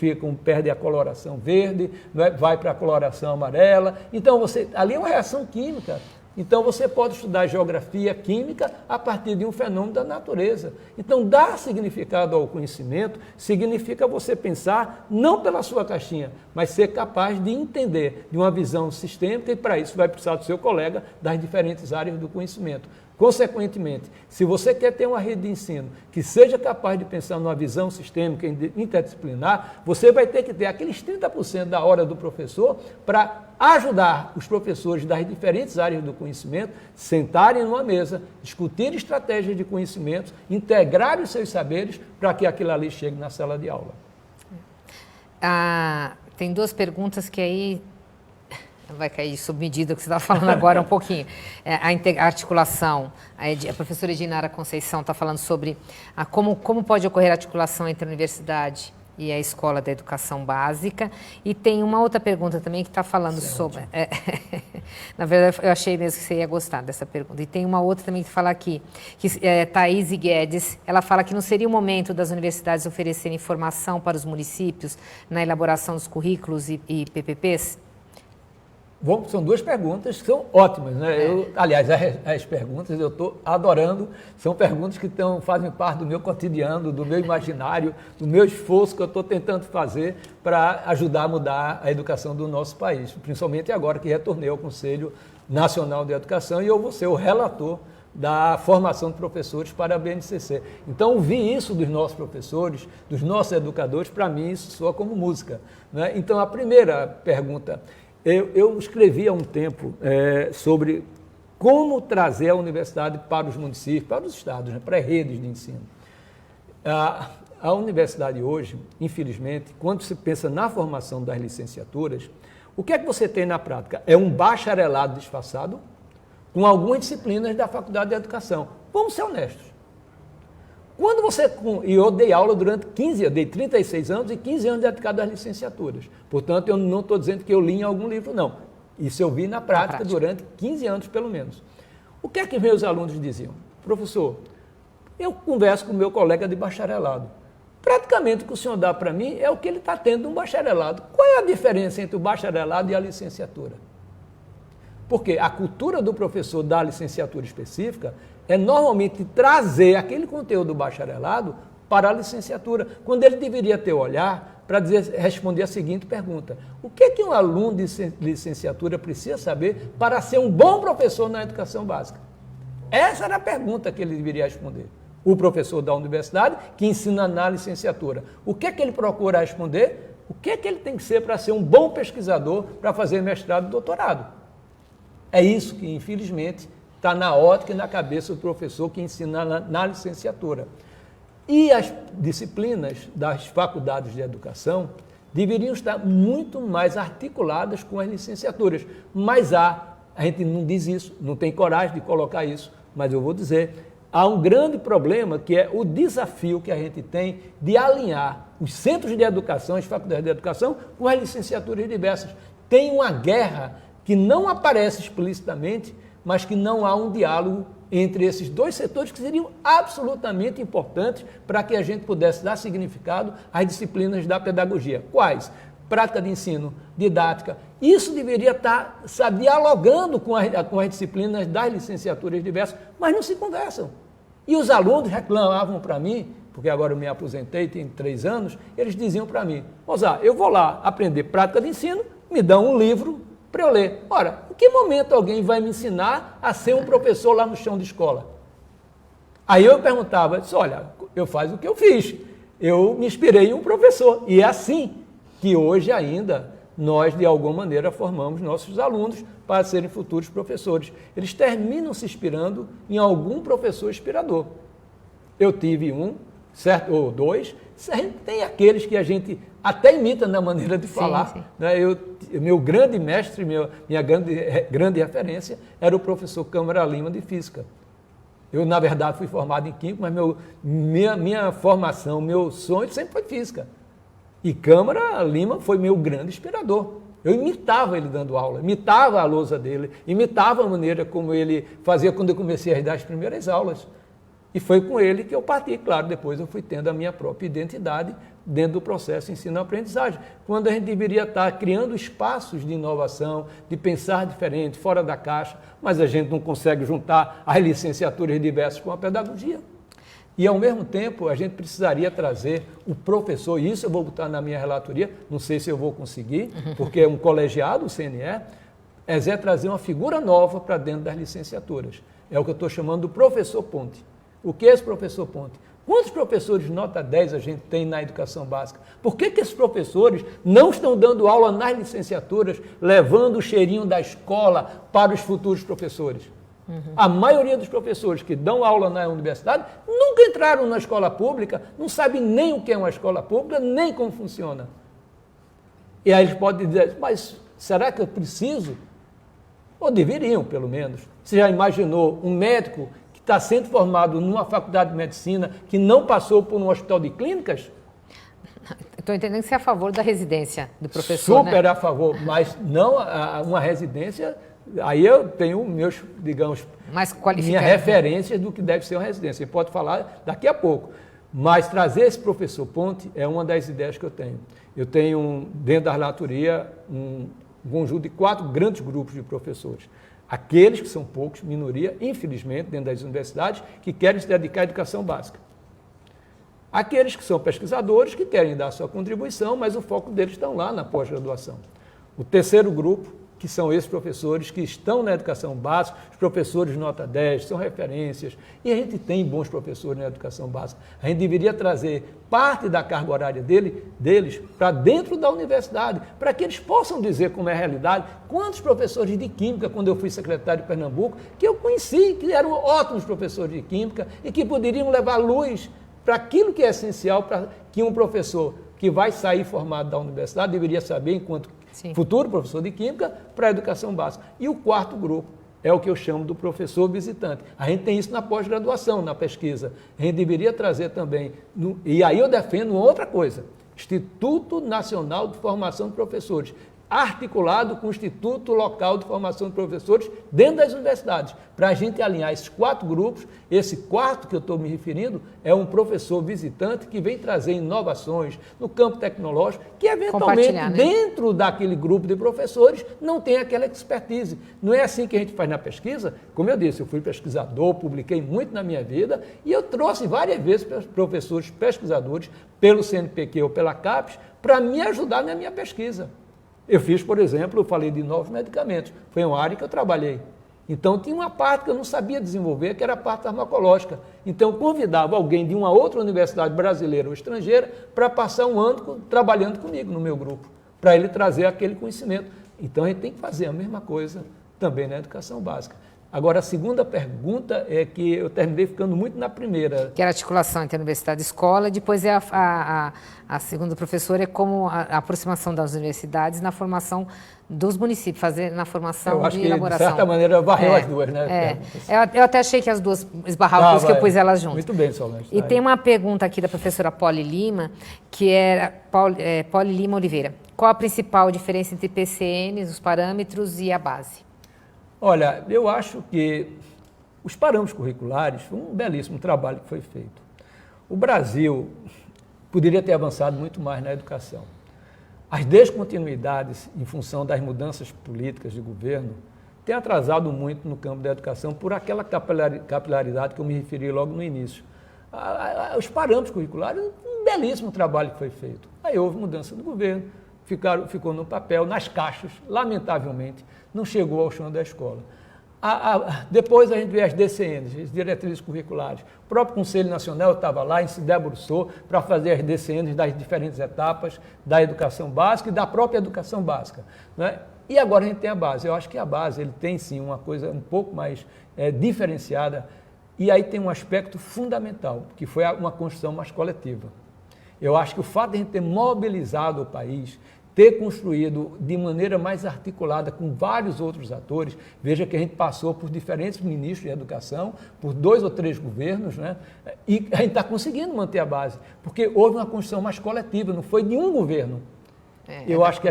perdem a coloração verde, vai para a coloração amarela. Então, ali é uma reação química. Então, você pode estudar geografia química a partir de um fenômeno da natureza. Então, dar significado ao conhecimento significa você pensar não pela sua caixinha, mas ser capaz de entender de uma visão sistêmica e, para isso, vai precisar do seu colega das diferentes áreas do conhecimento. Consequentemente, se você quer ter uma rede de ensino que seja capaz de pensar numa visão sistêmica interdisciplinar, você vai ter que ter aqueles 30% da hora do professor para ajudar os professores das diferentes áreas do conhecimento sentarem numa mesa, discutir estratégias de conhecimento, integrar os seus saberes para que aquilo ali chegue na sala de aula. Tem duas perguntas que aí vai cair sob medida que você está falando agora um pouquinho. A articulação, a professora Edinara Conceição está falando sobre como pode ocorrer a articulação entre a universidade e a escola da educação básica. E tem uma outra pergunta também que está falando sobre... na verdade, eu achei mesmo que você ia gostar dessa pergunta. E tem uma outra também que fala aqui, que Thaís Guedes, ela fala que não seria o momento das universidades oferecerem formação para os municípios na elaboração dos currículos e PPPs? Bom, são duas perguntas que são ótimas, né? Aliás, as perguntas eu estou adorando, são perguntas que fazem parte do meu cotidiano, do meu imaginário, do meu esforço que eu estou tentando fazer para ajudar a mudar a educação do nosso país, principalmente agora que retornei ao Conselho Nacional de Educação e eu vou ser o relator da formação de professores para a BNCC. Então, ouvir isso dos nossos professores, dos nossos educadores, para mim isso soa como música, né? Então, a primeira pergunta... Eu escrevi há um tempo sobre como trazer a universidade para os municípios, para os estados, né, para as redes de ensino. A universidade hoje, infelizmente, quando se pensa na formação das licenciaturas, o que é que você tem na prática? É um bacharelado disfarçado com algumas disciplinas da Faculdade de Educação. Vamos ser honestos. Quando eu dei aula durante 15 anos, dei 36 anos e 15 anos dedicado às licenciaturas. Portanto, eu não estou dizendo que eu li em algum livro, não. Isso eu vi na prática durante 15 anos, pelo menos. O que é que meus alunos diziam? Professor, eu converso com o meu colega de bacharelado. Praticamente o que o senhor dá para mim é o que ele está tendo de um bacharelado. Qual é a diferença entre o bacharelado e a licenciatura? Porque a cultura do professor da licenciatura específica é normalmente trazer aquele conteúdo do bacharelado para a licenciatura, quando ele deveria ter olhar para responder a seguinte pergunta: o que um aluno de licenciatura precisa saber para ser um bom professor na educação básica? Essa era a pergunta que ele deveria responder. O professor da universidade que ensina na licenciatura. O que ele procura responder? O que ele tem que ser para ser um bom pesquisador, para fazer mestrado e doutorado? É isso que, infelizmente, está na ótica e na cabeça do professor que ensina na licenciatura. E as disciplinas das faculdades de educação deveriam estar muito mais articuladas com as licenciaturas. Mas a gente não diz isso, não tem coragem de colocar isso, mas eu vou dizer, há um grande problema que é o desafio que a gente tem de alinhar os centros de educação, as faculdades de educação, com as licenciaturas diversas. Tem uma guerra que não aparece explicitamente, mas que não há um diálogo entre esses dois setores que seriam absolutamente importantes para que a gente pudesse dar significado às disciplinas da pedagogia. Quais? Prática de ensino, didática. Isso deveria estar dialogando com as disciplinas das licenciaturas diversas, mas não se conversam. E os alunos reclamavam para mim, porque agora eu me aposentei, tem 3 anos, eles diziam para mim, Mozart, eu vou lá aprender prática de ensino, me dão um livro para eu ler. Ora, em que momento alguém vai me ensinar a ser um professor lá no chão de escola? Aí eu perguntava, disse, olha, eu faço o que eu fiz, eu me inspirei em um professor, e é assim que hoje ainda nós, de alguma maneira, formamos nossos alunos para serem futuros professores. Eles terminam se inspirando em algum professor inspirador. Eu tive um, certo, ou 2, tem aqueles que a gente até imita na maneira de falar. Sim. Né? Meu grande mestre, minha grande referência era o professor Câmara Lima de Física. Eu, na verdade, fui formado em Química, mas minha formação, meu sonho sempre foi Física. E Câmara Lima foi meu grande inspirador. Eu imitava ele dando aula, imitava a lousa dele, imitava a maneira como ele fazia quando eu comecei a dar as primeiras aulas. E foi com ele que eu parti. Claro, depois eu fui tendo a minha própria identidade dentro do processo de ensino-aprendizagem, quando a gente deveria estar criando espaços de inovação, de pensar diferente, fora da caixa, mas a gente não consegue juntar as licenciaturas diversas com a pedagogia. E, ao mesmo tempo, a gente precisaria trazer o professor, e isso eu vou botar na minha relatoria, não sei se eu vou conseguir, porque é um colegiado, o CNE, é trazer uma figura nova para dentro das licenciaturas. É o que eu estou chamando do professor ponte. O que é esse professor ponte? Quantos professores nota 10 a gente tem na educação básica? Por que esses professores não estão dando aula nas licenciaturas, levando o cheirinho da escola para os futuros professores? A maioria dos professores que dão aula na universidade nunca entraram na escola pública, não sabem nem o que é uma escola pública, nem como funciona. E aí eles podem dizer, mas será que eu preciso? Ou deveriam, pelo menos. Você já imaginou um médico que está sendo formado numa faculdade de medicina que não passou por um hospital de clínicas? Estou entendendo que você é a favor da residência do professor, Super, né? A favor, mas não uma residência... Aí eu tenho meus, digamos, minha referência do que deve ser uma residência. Eu posso falar daqui a pouco. Mas trazer esse professor ponte é uma das ideias que eu tenho. Eu tenho, dentro da relatoria, um conjunto de 4 grandes grupos de professores. Aqueles que são poucos, minoria, infelizmente, dentro das universidades, que querem se dedicar à educação básica. Aqueles que são pesquisadores, que querem dar sua contribuição, mas o foco deles está lá na pós-graduação. O terceiro grupo, que são esses professores que estão na educação básica, os professores nota 10, são referências, e a gente tem bons professores na educação básica. A gente deveria trazer parte da carga horária deles para dentro da universidade, para que eles possam dizer como é a realidade. Quantos professores de Química, quando eu fui secretário de Pernambuco, que eu conheci, que eram ótimos professores de Química e que poderiam levar luz para aquilo que é essencial para que um professor que vai sair formado da universidade deveria saber enquanto futuro professor de Química para a educação básica. E o quarto grupo é o que eu chamo do professor visitante. A gente tem isso na pós-graduação, na pesquisa. A gente deveria trazer também, e aí eu defendo outra coisa, Instituto Nacional de Formação de Professores, articulado com o Instituto Local de Formação de Professores dentro das universidades, para a gente alinhar esses 4 grupos. Esse quarto que eu estou me referindo é um professor visitante que vem trazer inovações no campo tecnológico, que eventualmente dentro daquele grupo de professores não tem aquela expertise. Não é assim que a gente faz na pesquisa. Como eu disse, eu fui pesquisador, publiquei muito na minha vida e eu trouxe várias vezes professores pesquisadores pelo CNPq ou pela CAPES para me ajudar na minha pesquisa. Eu fiz, por exemplo, eu falei de novos medicamentos, foi uma área que eu trabalhei. Então, tinha uma parte que eu não sabia desenvolver, que era a parte farmacológica. Então, eu convidava alguém de uma outra universidade brasileira ou estrangeira para passar um ano trabalhando comigo no meu grupo, para ele trazer aquele conhecimento. Então, a gente tem que fazer a mesma coisa também na educação básica. Agora, a segunda pergunta é que eu terminei ficando muito na primeira. Que era a articulação entre a universidade e a escola, depois a segunda professora é como a aproximação das universidades na formação dos municípios, fazer na formação eu acho de que, elaboração. De certa maneira, varreu as duas, né? Eu até achei que as duas esbarravam, por isso que eu pus elas juntas. Muito bem, Solange. E tem uma pergunta aqui da professora Poli Lima, que era Poli Lima Oliveira. Qual a principal diferença entre PCNs, os parâmetros e a base? Olha, eu acho que os parâmetros curriculares foi um belíssimo trabalho que foi feito. O Brasil poderia ter avançado muito mais na educação. As descontinuidades em função das mudanças políticas de governo têm atrasado muito no campo da educação por aquela capilaridade que eu me referi logo no início. Os parâmetros curriculares, um belíssimo trabalho que foi feito. Aí houve mudança do governo, ficou no papel, nas caixas, lamentavelmente, não chegou ao chão da escola. Depois a gente vê as DCNs, as diretrizes curriculares. O próprio Conselho Nacional estava lá e se debruçou para fazer as DCNs das diferentes etapas da educação básica e da própria educação básica, né? E agora a gente tem a base. Eu acho que a base ele tem sim uma coisa um pouco mais diferenciada, e aí tem um aspecto fundamental, que foi uma construção mais coletiva. Eu acho que o fato de a gente ter mobilizado o país, ter construído de maneira mais articulada com vários outros atores, veja que a gente passou por diferentes ministros de educação, por 2 ou 3 governos, né? E a gente está conseguindo manter a base, porque houve uma construção mais coletiva, não foi de um governo. Eu acho que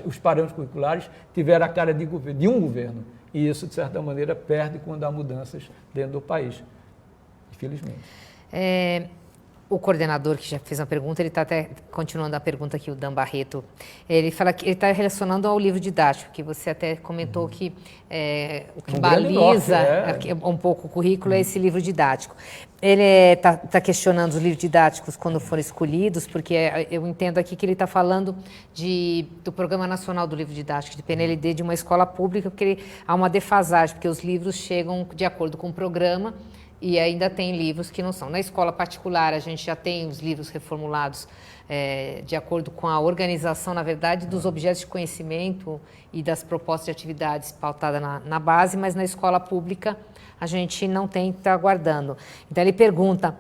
os parâmetros curriculares tiveram a cara de um governo, e isso, de certa maneira, perde quando há mudanças dentro do país, infelizmente. O coordenador que já fez uma pergunta, ele está até continuando a pergunta aqui, o Dan Barreto. Ele fala que ele está relacionando ao livro didático, que você até comentou que o que baliza um pouco o currículo é esse livro didático. Ele está questionando os livros didáticos quando forem escolhidos, porque eu entendo aqui que ele está falando do Programa Nacional do Livro Didático, de PNLD, de uma escola pública, porque há uma defasagem, porque os livros chegam de acordo com o programa, e ainda tem livros que não são. Na escola particular, a gente já tem os livros reformulados de acordo com a organização, na verdade, dos objetos de conhecimento e das propostas de atividades pautadas na base, mas na escola pública a gente não tem que estar aguardando. Então, ele pergunta,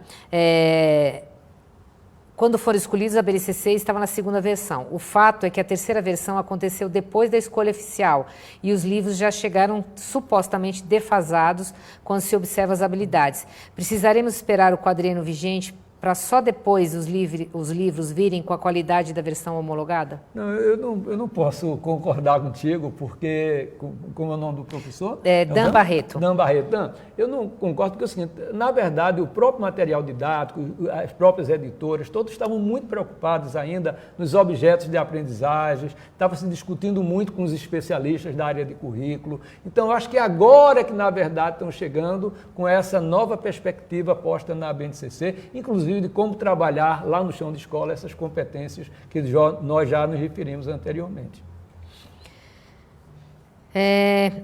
quando foram escolhidos, a BNCC estava na segunda versão. O fato é que a terceira versão aconteceu depois da escolha oficial e os livros já chegaram supostamente defasados quando se observa as habilidades. Precisaremos esperar o quadriênio vigente para só depois os livros virem com a qualidade da versão homologada? Não, eu não posso concordar contigo, porque, como é o nome do professor? Dan Barreto. Dan Barreto. Dan, eu não concordo, porque é o seguinte, na verdade, o próprio material didático, as próprias editoras, todos estavam muito preocupados ainda nos objetos de aprendizagem, estava se discutindo muito com os especialistas da área de currículo. Então, eu acho que agora é que, na verdade, estão chegando com essa nova perspectiva posta na BNCC, inclusive de como trabalhar lá no chão de escola essas competências que nós já nos referimos anteriormente.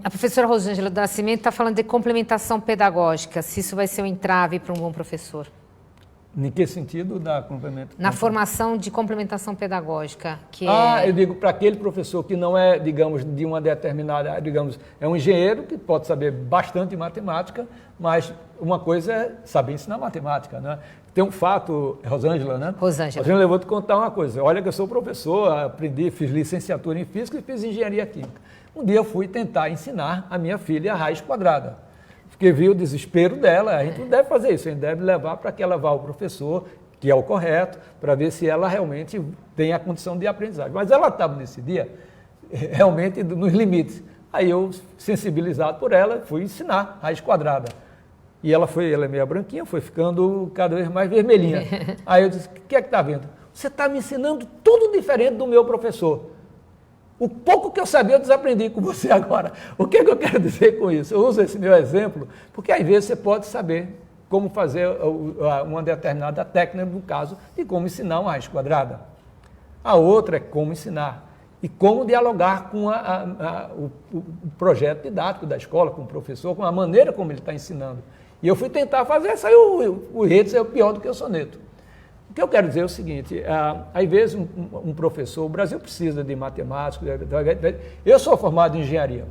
A professora Rosângela do Nascimento está falando de complementação pedagógica, se isso vai ser um entrave para um bom professor. Em que sentido da complementação? Na formação de complementação pedagógica. Eu digo para aquele professor que não é, digamos, de uma determinada, digamos, é um engenheiro que pode saber bastante matemática, mas uma coisa é saber ensinar matemática, né? Tem um fato, Rosângela, né? Rosângela, eu vou te contar uma coisa. Olha que eu sou professor, fiz licenciatura em Física e fiz Engenharia Química. Um dia eu fui tentar ensinar a minha filha a raiz quadrada. Porque vi o desespero dela, a gente não deve fazer isso, a gente deve levar para que ela vá ao professor, que é o correto, para ver se ela realmente tem a condição de aprendizagem. Mas ela estava nesse dia, realmente, nos limites. Aí eu, sensibilizado por ela, fui ensinar raiz quadrada. E ela é meio branquinha, foi ficando cada vez mais vermelhinha. Aí eu disse, o que é que está vendo? Você está me ensinando tudo diferente do meu professor. O pouco que eu sabia, eu desaprendi com você agora. O que é que eu quero dizer com isso? Eu uso esse meu exemplo, porque às vezes você pode saber como fazer uma determinada técnica, no caso, de como ensinar uma raiz quadrada. A outra é como ensinar. E como dialogar com o projeto didático da escola, com o professor, com a maneira como ele está ensinando. E eu fui tentar fazer, saiu o enredo saiu pior do que o soneto. O que eu quero dizer é o seguinte, às vezes um professor, o Brasil precisa de matemáticos, eu sou formado em engenharia,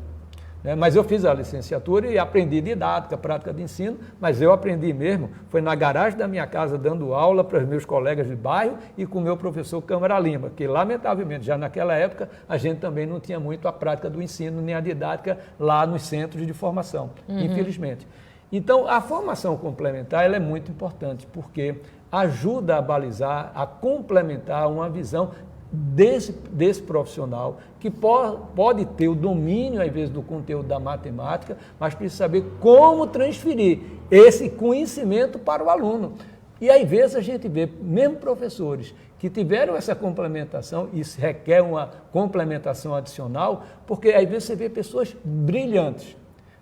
Mas eu fiz a licenciatura e aprendi didática, prática de ensino, mas eu aprendi mesmo, foi na garagem da minha casa dando aula para os meus colegas de bairro e com o meu professor Câmara Lima, que lamentavelmente já naquela época a gente também não tinha muito a prática do ensino nem a didática lá nos centros de formação, infelizmente. Então a formação complementar ela é muito importante porque ajuda a balizar, a complementar uma visão desse profissional que pode ter o domínio, às vezes, do conteúdo da matemática, mas precisa saber como transferir esse conhecimento para o aluno. E, às vezes, a gente vê, mesmo professores que tiveram essa complementação, isso requer uma complementação adicional, porque, às vezes, você vê pessoas brilhantes,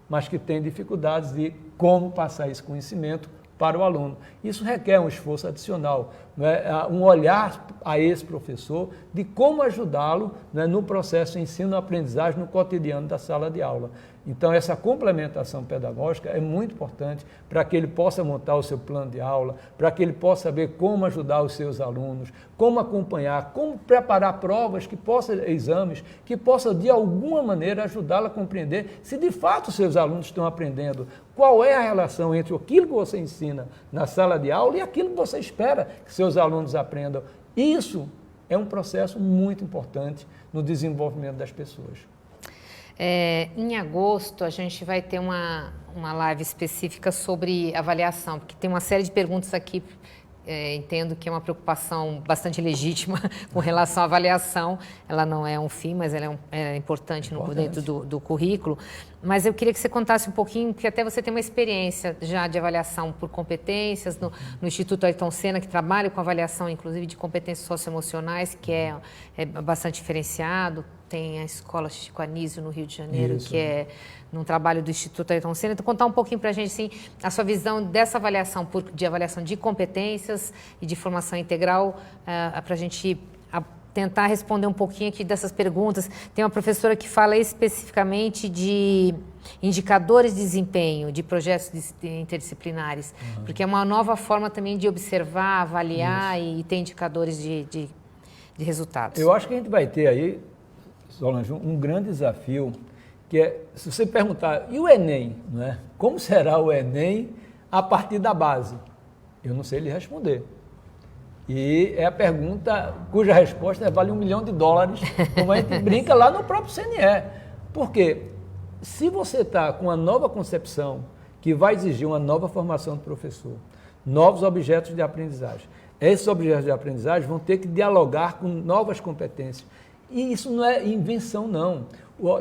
mas que têm dificuldades de como passar esse conhecimento para o aluno. Isso requer um esforço adicional, né? Um olhar a esse professor de como ajudá-lo, né, no processo de ensino-aprendizagem no cotidiano da sala de aula. Então, essa complementação pedagógica é muito importante para que ele possa montar o seu plano de aula, para que ele possa saber como ajudar os seus alunos, como acompanhar, como preparar provas, exames, que possam, de alguma maneira, ajudá-lo a compreender se, de fato, os seus alunos estão aprendendo. Qual é a relação entre aquilo que você ensina na sala de aula e aquilo que você espera que seus alunos aprendam. Isso é um processo muito importante no desenvolvimento das pessoas. Em agosto, a gente vai ter uma live específica sobre avaliação, porque tem uma série de perguntas aqui, entendo que é uma preocupação bastante legítima com relação à avaliação. Ela não é um fim, mas ela é importante dentro do currículo. Mas eu queria que você contasse um pouquinho, porque até você tem uma experiência já de avaliação por competências no Instituto Ayrton Senna, que trabalha com avaliação, inclusive, de competências socioemocionais, que é bastante diferenciado. Tem a Escola Chico Anísio, no Rio de Janeiro, que é num trabalho do Instituto Ayrton Senna. Então, contar um pouquinho para a gente, assim, a sua visão dessa avaliação, de avaliação de competências e de formação integral, para a gente tentar responder um pouquinho aqui dessas perguntas. Tem uma professora que fala especificamente de indicadores de desempenho, de projetos interdisciplinares, porque é uma nova forma também de observar, avaliar e ter indicadores de resultados. Eu acho que a gente vai ter aí, Solange, um grande desafio, que é, se você perguntar, e o Enem, não é? Como será o Enem a partir da base? Eu não sei lhe responder. E é a pergunta cuja resposta vale $1 milhão, como a gente brinca lá no próprio CNE. Porque se você está com uma nova concepção que vai exigir uma nova formação do professor, novos objetos de aprendizagem, esses objetos de aprendizagem vão ter que dialogar com novas competências. E isso não é invenção, não.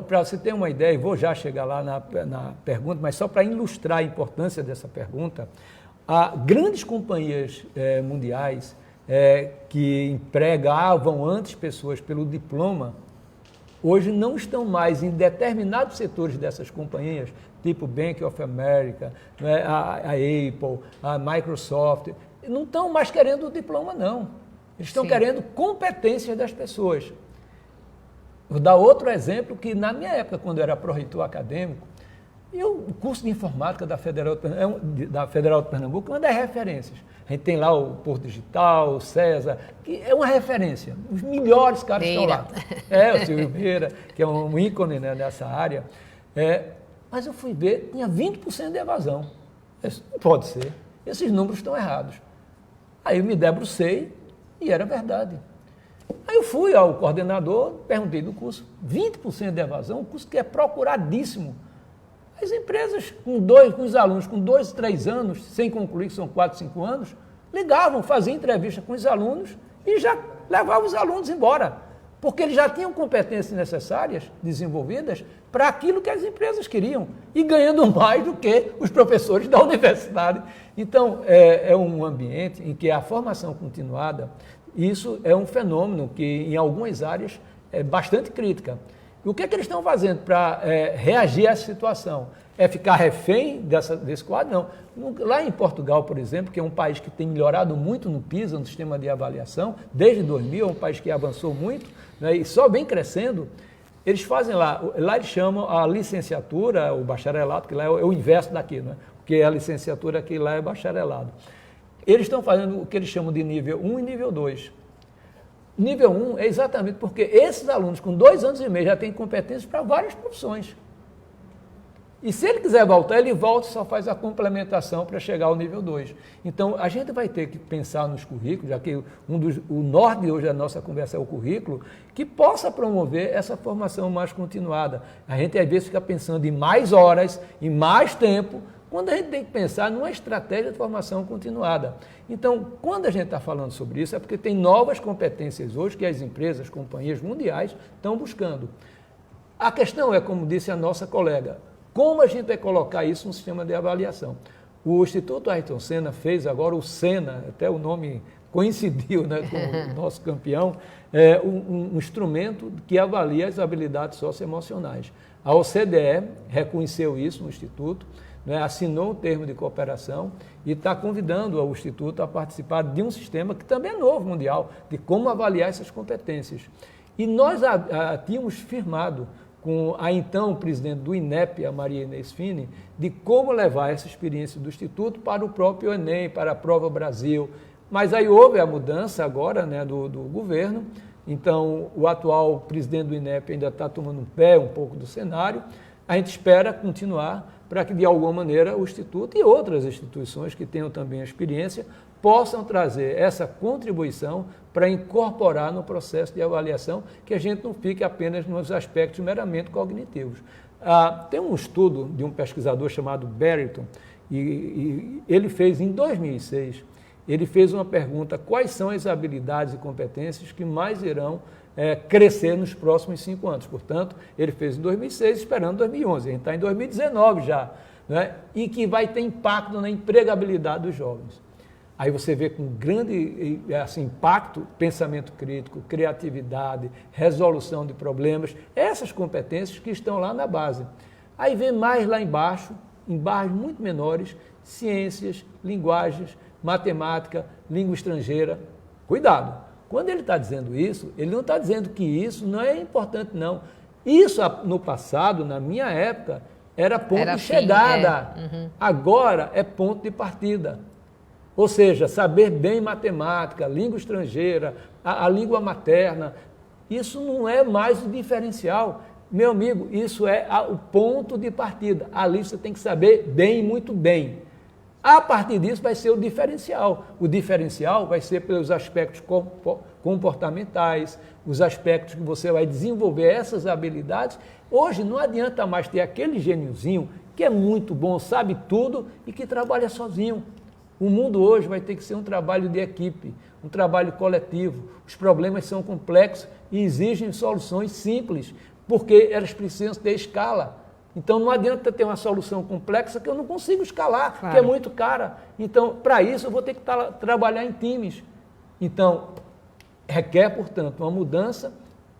Para você ter uma ideia, e vou já chegar lá na pergunta, mas só para ilustrar a importância dessa pergunta, grandes companhias mundiais que empregavam antes pessoas pelo diploma, hoje não estão mais em determinados setores dessas companhias, tipo Bank of America, né, a Apple, a Microsoft, não estão mais querendo o diploma, não. Eles estão querendo competências das pessoas. Vou dar outro exemplo que, na minha época, quando eu era pró-reitor acadêmico, o curso de informática da Federal de Pernambuco é uma das referências. A gente tem lá o Porto Digital, o César, que é uma referência. Os melhores caras estão lá. O Silvio Vieira, que é um ícone, né, nessa área. Mas eu fui ver, tinha 20% de evasão. Isso não pode ser. Esses números estão errados. Aí eu me debrucei e era verdade. Aí eu fui ao coordenador, perguntei do curso, 20% de evasão, um curso que é procuradíssimo. As empresas com os alunos com 2, 3 anos, sem concluir, que são 4, 5 anos, ligavam, faziam entrevista com os alunos e já levavam os alunos embora, porque eles já tinham competências necessárias, desenvolvidas, para aquilo que as empresas queriam, e ganhando mais do que os professores da universidade. Então, é um ambiente em que a formação continuada, isso é um fenômeno que, em algumas áreas, é bastante crítica. E o que eles estão fazendo para reagir a essa situação? É ficar refém desse quadro? Não. Lá em Portugal, por exemplo, que é um país que tem melhorado muito no PISA, no sistema de avaliação, desde 2000, é um país que avançou muito, né, e só vem crescendo, eles fazem lá eles chamam a licenciatura, o bacharelado, que lá é o inverso daqui, né, porque a licenciatura aqui lá é bacharelado. Eles estão fazendo o que eles chamam de nível 1 e nível 2. Nível 1 é exatamente porque esses alunos com 2 anos e meio já têm competências para várias profissões. E se ele quiser voltar, ele volta e só faz a complementação para chegar ao nível 2. Então, a gente vai ter que pensar nos currículos, já que o norte hoje da nossa conversa é o currículo, que possa promover essa formação mais continuada. A gente, às vezes, fica pensando em mais horas, em mais tempo, quando a gente tem que pensar numa estratégia de formação continuada. Então, quando a gente está falando sobre isso, é porque tem novas competências hoje que as empresas, companhias mundiais estão buscando. A questão é, como disse a nossa colega, como a gente vai colocar isso no sistema de avaliação? O Instituto Ayrton Senna fez agora o SENA, até o nome coincidiu, né, com o nosso campeão, um instrumento que avalia as habilidades socioemocionais. A OCDE reconheceu isso no Instituto, né, assinou um termo de cooperação e está convidando o Instituto a participar de um sistema que também é novo mundial, de como avaliar essas competências. E nós tínhamos firmado com a então presidente do INEP, a Maria Inês Fini, de como levar essa experiência do Instituto para o próprio Enem, para a Prova Brasil. Mas aí houve a mudança agora, né, do governo, então o atual presidente do INEP ainda está tomando um pouco do cenário. A gente espera continuar para que, de alguma maneira, o Instituto e outras instituições que tenham também a experiência possam trazer essa contribuição para incorporar no processo de avaliação, que a gente não fique apenas nos aspectos meramente cognitivos. Tem um estudo de um pesquisador chamado Barrington, e ele fez em 2006, ele fez uma pergunta: quais são as habilidades e competências que mais irão crescer nos próximos 5 anos? Portanto, ele fez em 2006, esperando 2011, a gente está em 2019 já, né? E que vai ter impacto na empregabilidade dos jovens. Aí você vê com grande impacto, pensamento crítico, criatividade, resolução de problemas, essas competências que estão lá na base. Aí vem mais lá embaixo, em barras muito menores, ciências, linguagens, matemática, língua estrangeira. Cuidado! Quando ele está dizendo isso, ele não está dizendo que isso não é importante, não. Isso, no passado, na minha época, era ponto de chegada. Agora é ponto de partida. Ou seja, saber bem matemática, língua estrangeira, a língua materna, isso não é mais o diferencial. Meu amigo, isso é o ponto de partida. Ali você tem que saber bem, muito bem. A partir disso vai ser o diferencial. O diferencial vai ser pelos aspectos comportamentais, os aspectos que você vai desenvolver essas habilidades. Hoje não adianta mais ter aquele gêniozinho que é muito bom, sabe tudo e que trabalha sozinho. O mundo hoje vai ter que ser um trabalho de equipe, um trabalho coletivo. Os problemas são complexos e exigem soluções simples, porque elas precisam ter escala. Então não adianta ter uma solução complexa que eu não consigo escalar, claro, que é muito cara. Então, para isso, eu vou ter que trabalhar em times. Então, requer, portanto, uma mudança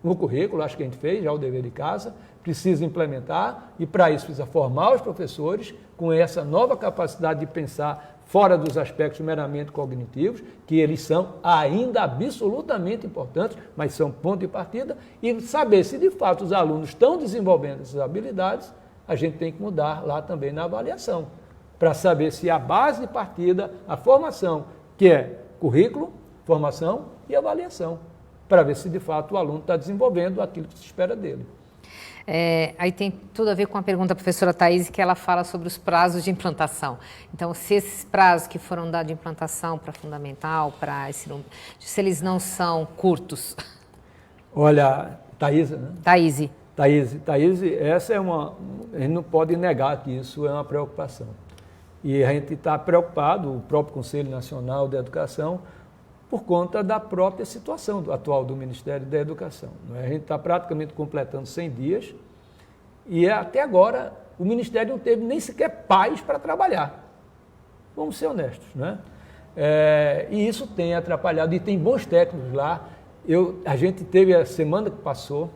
no currículo, acho que a gente fez, já o dever de casa, precisa implementar e, para isso, precisa formar os professores com essa nova capacidade de pensar fora dos aspectos meramente cognitivos, que eles são ainda absolutamente importantes, mas são ponto de partida, e saber se de fato os alunos estão desenvolvendo essas habilidades, a gente tem que mudar lá também na avaliação, para saber se a base de partida, a formação, que é currículo, formação e avaliação, para ver se de fato o aluno está desenvolvendo aquilo que se espera dele. Aí tem tudo a ver com a pergunta da professora Thaís, que ela fala sobre os prazos de implantação. Então, se esses prazos que foram dados de implantação para fundamental, para ensino, se eles não são curtos. Olha, Thaís, né? Thaís, essa é a gente não pode negar que isso é uma preocupação. E a gente está preocupado, o próprio Conselho Nacional de Educação, por conta da própria situação atual do Ministério da Educação. A gente está praticamente completando 100 dias e até agora o Ministério não teve nem sequer paz para trabalhar. Vamos ser honestos, né? E isso tem atrapalhado, e tem bons técnicos lá. A gente teve a semana que passou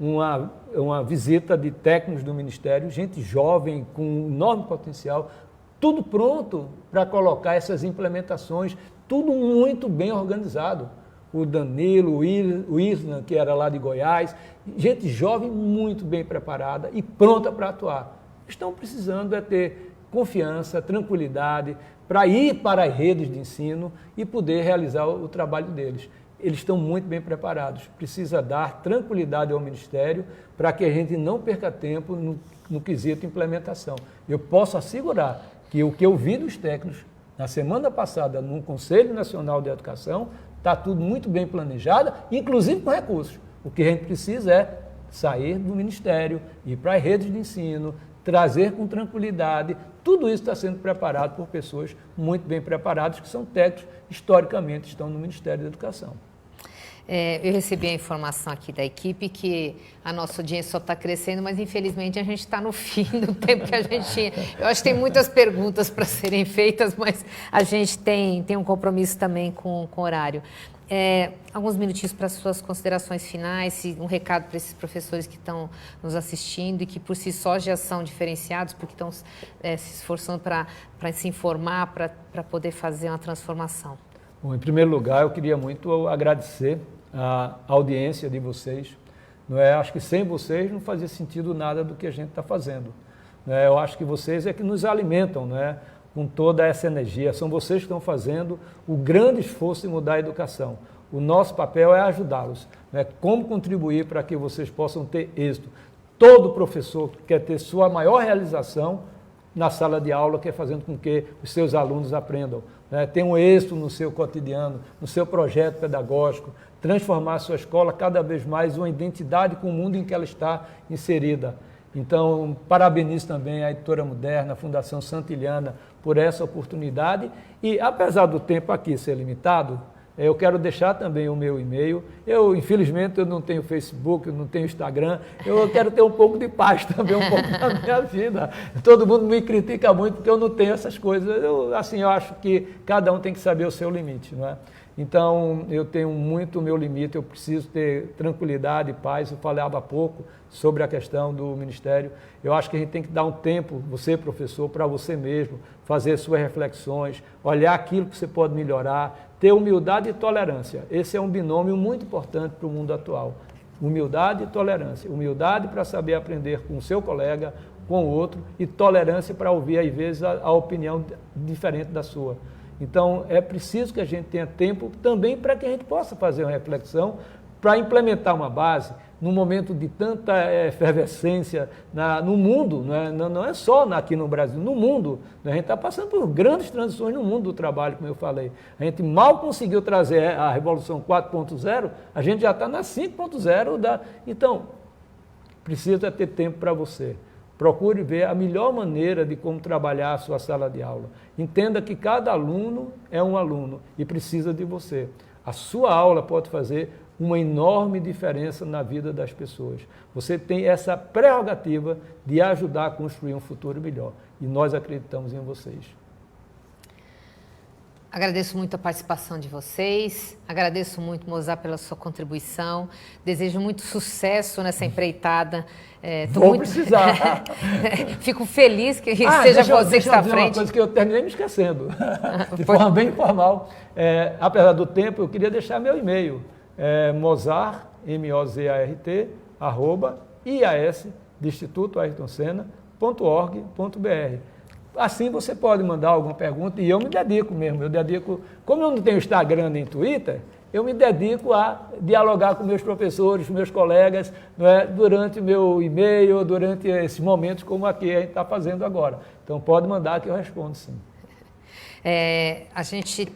uma visita de técnicos do Ministério, gente jovem, com enorme potencial, tudo pronto para colocar essas implementações, tudo muito bem organizado. O Danilo, o Isna, que era lá de Goiás, gente jovem muito bem preparada e pronta para atuar. Estão precisando ter confiança, tranquilidade, para ir para as redes de ensino e poder realizar o trabalho deles. Eles estão muito bem preparados. Precisa dar tranquilidade ao Ministério para que a gente não perca tempo no no quesito implementação. Eu posso assegurar que o que eu vi dos técnicos na semana passada no Conselho Nacional de Educação está tudo muito bem planejado, inclusive com recursos. O que a gente precisa é sair do Ministério, ir para as redes de ensino, trazer com tranquilidade. Tudo isso está sendo preparado por pessoas muito bem preparadas, que são técnicos, historicamente estão no Ministério da Educação. Eu recebi a informação aqui da equipe que a nossa audiência só está crescendo, mas infelizmente a gente está no fim do tempo que a gente tinha. Eu acho que tem muitas perguntas para serem feitas, mas a gente tem um compromisso também com o horário. Alguns minutinhos para suas considerações finais, um recado para esses professores que estão nos assistindo e que por si só já são diferenciados, porque estão se esforçando para se informar, para poder fazer uma transformação. Bom, em primeiro lugar, eu queria muito agradecer a audiência de vocês. Acho que sem vocês não fazia sentido nada do que a gente está fazendo. Eu acho que vocês é que nos alimentam, com toda essa energia. São vocês que estão fazendo o grande esforço de mudar a educação. O nosso papel é ajudá-los. Como contribuir para que vocês possam ter êxito. Todo professor quer ter sua maior realização na sala de aula, que é fazendo com que os seus alunos aprendam. Ter um êxito no seu cotidiano, no seu projeto pedagógico, transformar a sua escola cada vez mais uma identidade com o mundo em que ela está inserida. Então, parabenizo também a Editora Moderna, a Fundação Santiliana, por essa oportunidade. E, apesar do tempo aqui ser limitado, eu quero deixar também o meu e-mail. Infelizmente, eu não tenho Facebook, eu não tenho Instagram. Eu quero ter um pouco de paz também, um pouco na minha vida. Todo mundo me critica muito porque eu não tenho essas coisas. Eu acho que cada um tem que saber o seu limite, não é? Então, eu tenho muito o meu limite, eu preciso ter tranquilidade e paz. Eu falava há pouco sobre a questão do Ministério. Eu acho que a gente tem que dar um tempo, você, professor, para você mesmo, fazer suas reflexões, olhar aquilo que você pode melhorar, ter humildade e tolerância. Esse é um binômio muito importante para o mundo atual. Humildade e tolerância. Humildade para saber aprender com o seu colega, com o outro, e tolerância para ouvir, às vezes, a opinião diferente da sua. Então, é preciso que a gente tenha tempo também para que a gente possa fazer uma reflexão, para implementar uma base, num momento de tanta efervescência no mundo, não é só aqui no Brasil, no mundo. A gente está passando por grandes transições no mundo do trabalho, como eu falei. A gente mal conseguiu trazer a Revolução 4.0, a gente já está na 5.0. Então, precisa ter tempo para você. Procure ver a melhor maneira de como trabalhar a sua sala de aula. Entenda que cada aluno é um aluno e precisa de você. A sua aula pode fazer uma enorme diferença na vida das pessoas. Você tem essa prerrogativa de ajudar a construir um futuro melhor. E nós acreditamos em vocês. Agradeço muito a participação de vocês, agradeço muito, Mozar, pela sua contribuição, desejo muito sucesso nessa empreitada. Vou precisar. Fico feliz que seja você que está à frente. Uma coisa que eu terminei me esquecendo, de forma bem informal. Apesar do tempo, eu queria deixar meu e-mail, mozart, M-O-Z-A-R-T, @ias, de Instituto Ayrton Senna.org.br. Assim você pode mandar alguma pergunta e eu me dedico mesmo. Como eu não tenho Instagram nem Twitter, eu me dedico a dialogar com meus professores, meus colegas, durante o meu e-mail, durante esses momentos como aqui a gente está fazendo agora. Então pode mandar que eu respondo sim. A gente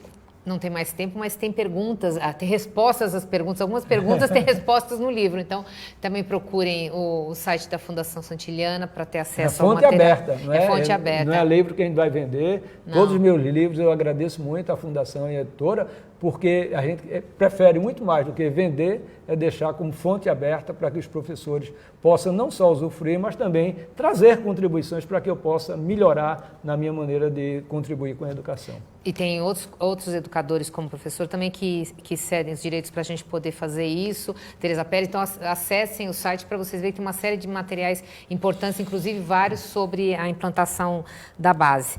não tem mais tempo, mas tem perguntas, tem respostas às perguntas. Algumas perguntas têm respostas no livro. Então, também procurem o site da Fundação Santiliana para ter acesso ao material. É fonte aberta, não é? É fonte aberta. Não é livro que a gente vai vender. Não. Todos os meus livros eu agradeço muito à Fundação e à editora, porque a gente prefere muito mais do que vender, é deixar como fonte aberta para que os professores possam não só usufruir, mas também trazer contribuições para que eu possa melhorar na minha maneira de contribuir com a educação. E tem outros educadores como professor também que cedem os direitos para a gente poder fazer isso. Tereza Pérez, então acessem o site para vocês verem que tem uma série de materiais importantes, inclusive vários sobre a implantação da base.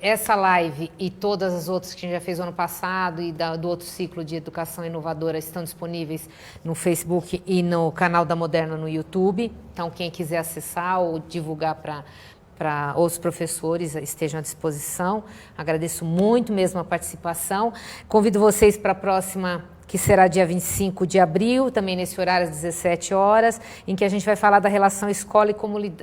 Essa live e todas as outras que a gente já fez no ano passado e do outro ciclo de educação inovadora estão disponíveis no Facebook e no canal da Moderna no YouTube. Então, quem quiser acessar ou divulgar para os professores estejam à disposição. Agradeço muito mesmo a participação. Convido vocês para a próxima que será dia 25 de abril, também nesse horário às 17 horas, em que a gente vai falar da relação escola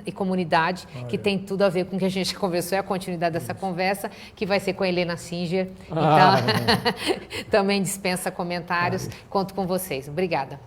e comunidade, que tem tudo a ver com o que a gente conversou, é a continuidade dessa conversa, que vai ser com a Helena Singer. Então, também dispensa comentários. Conto com vocês. Obrigada.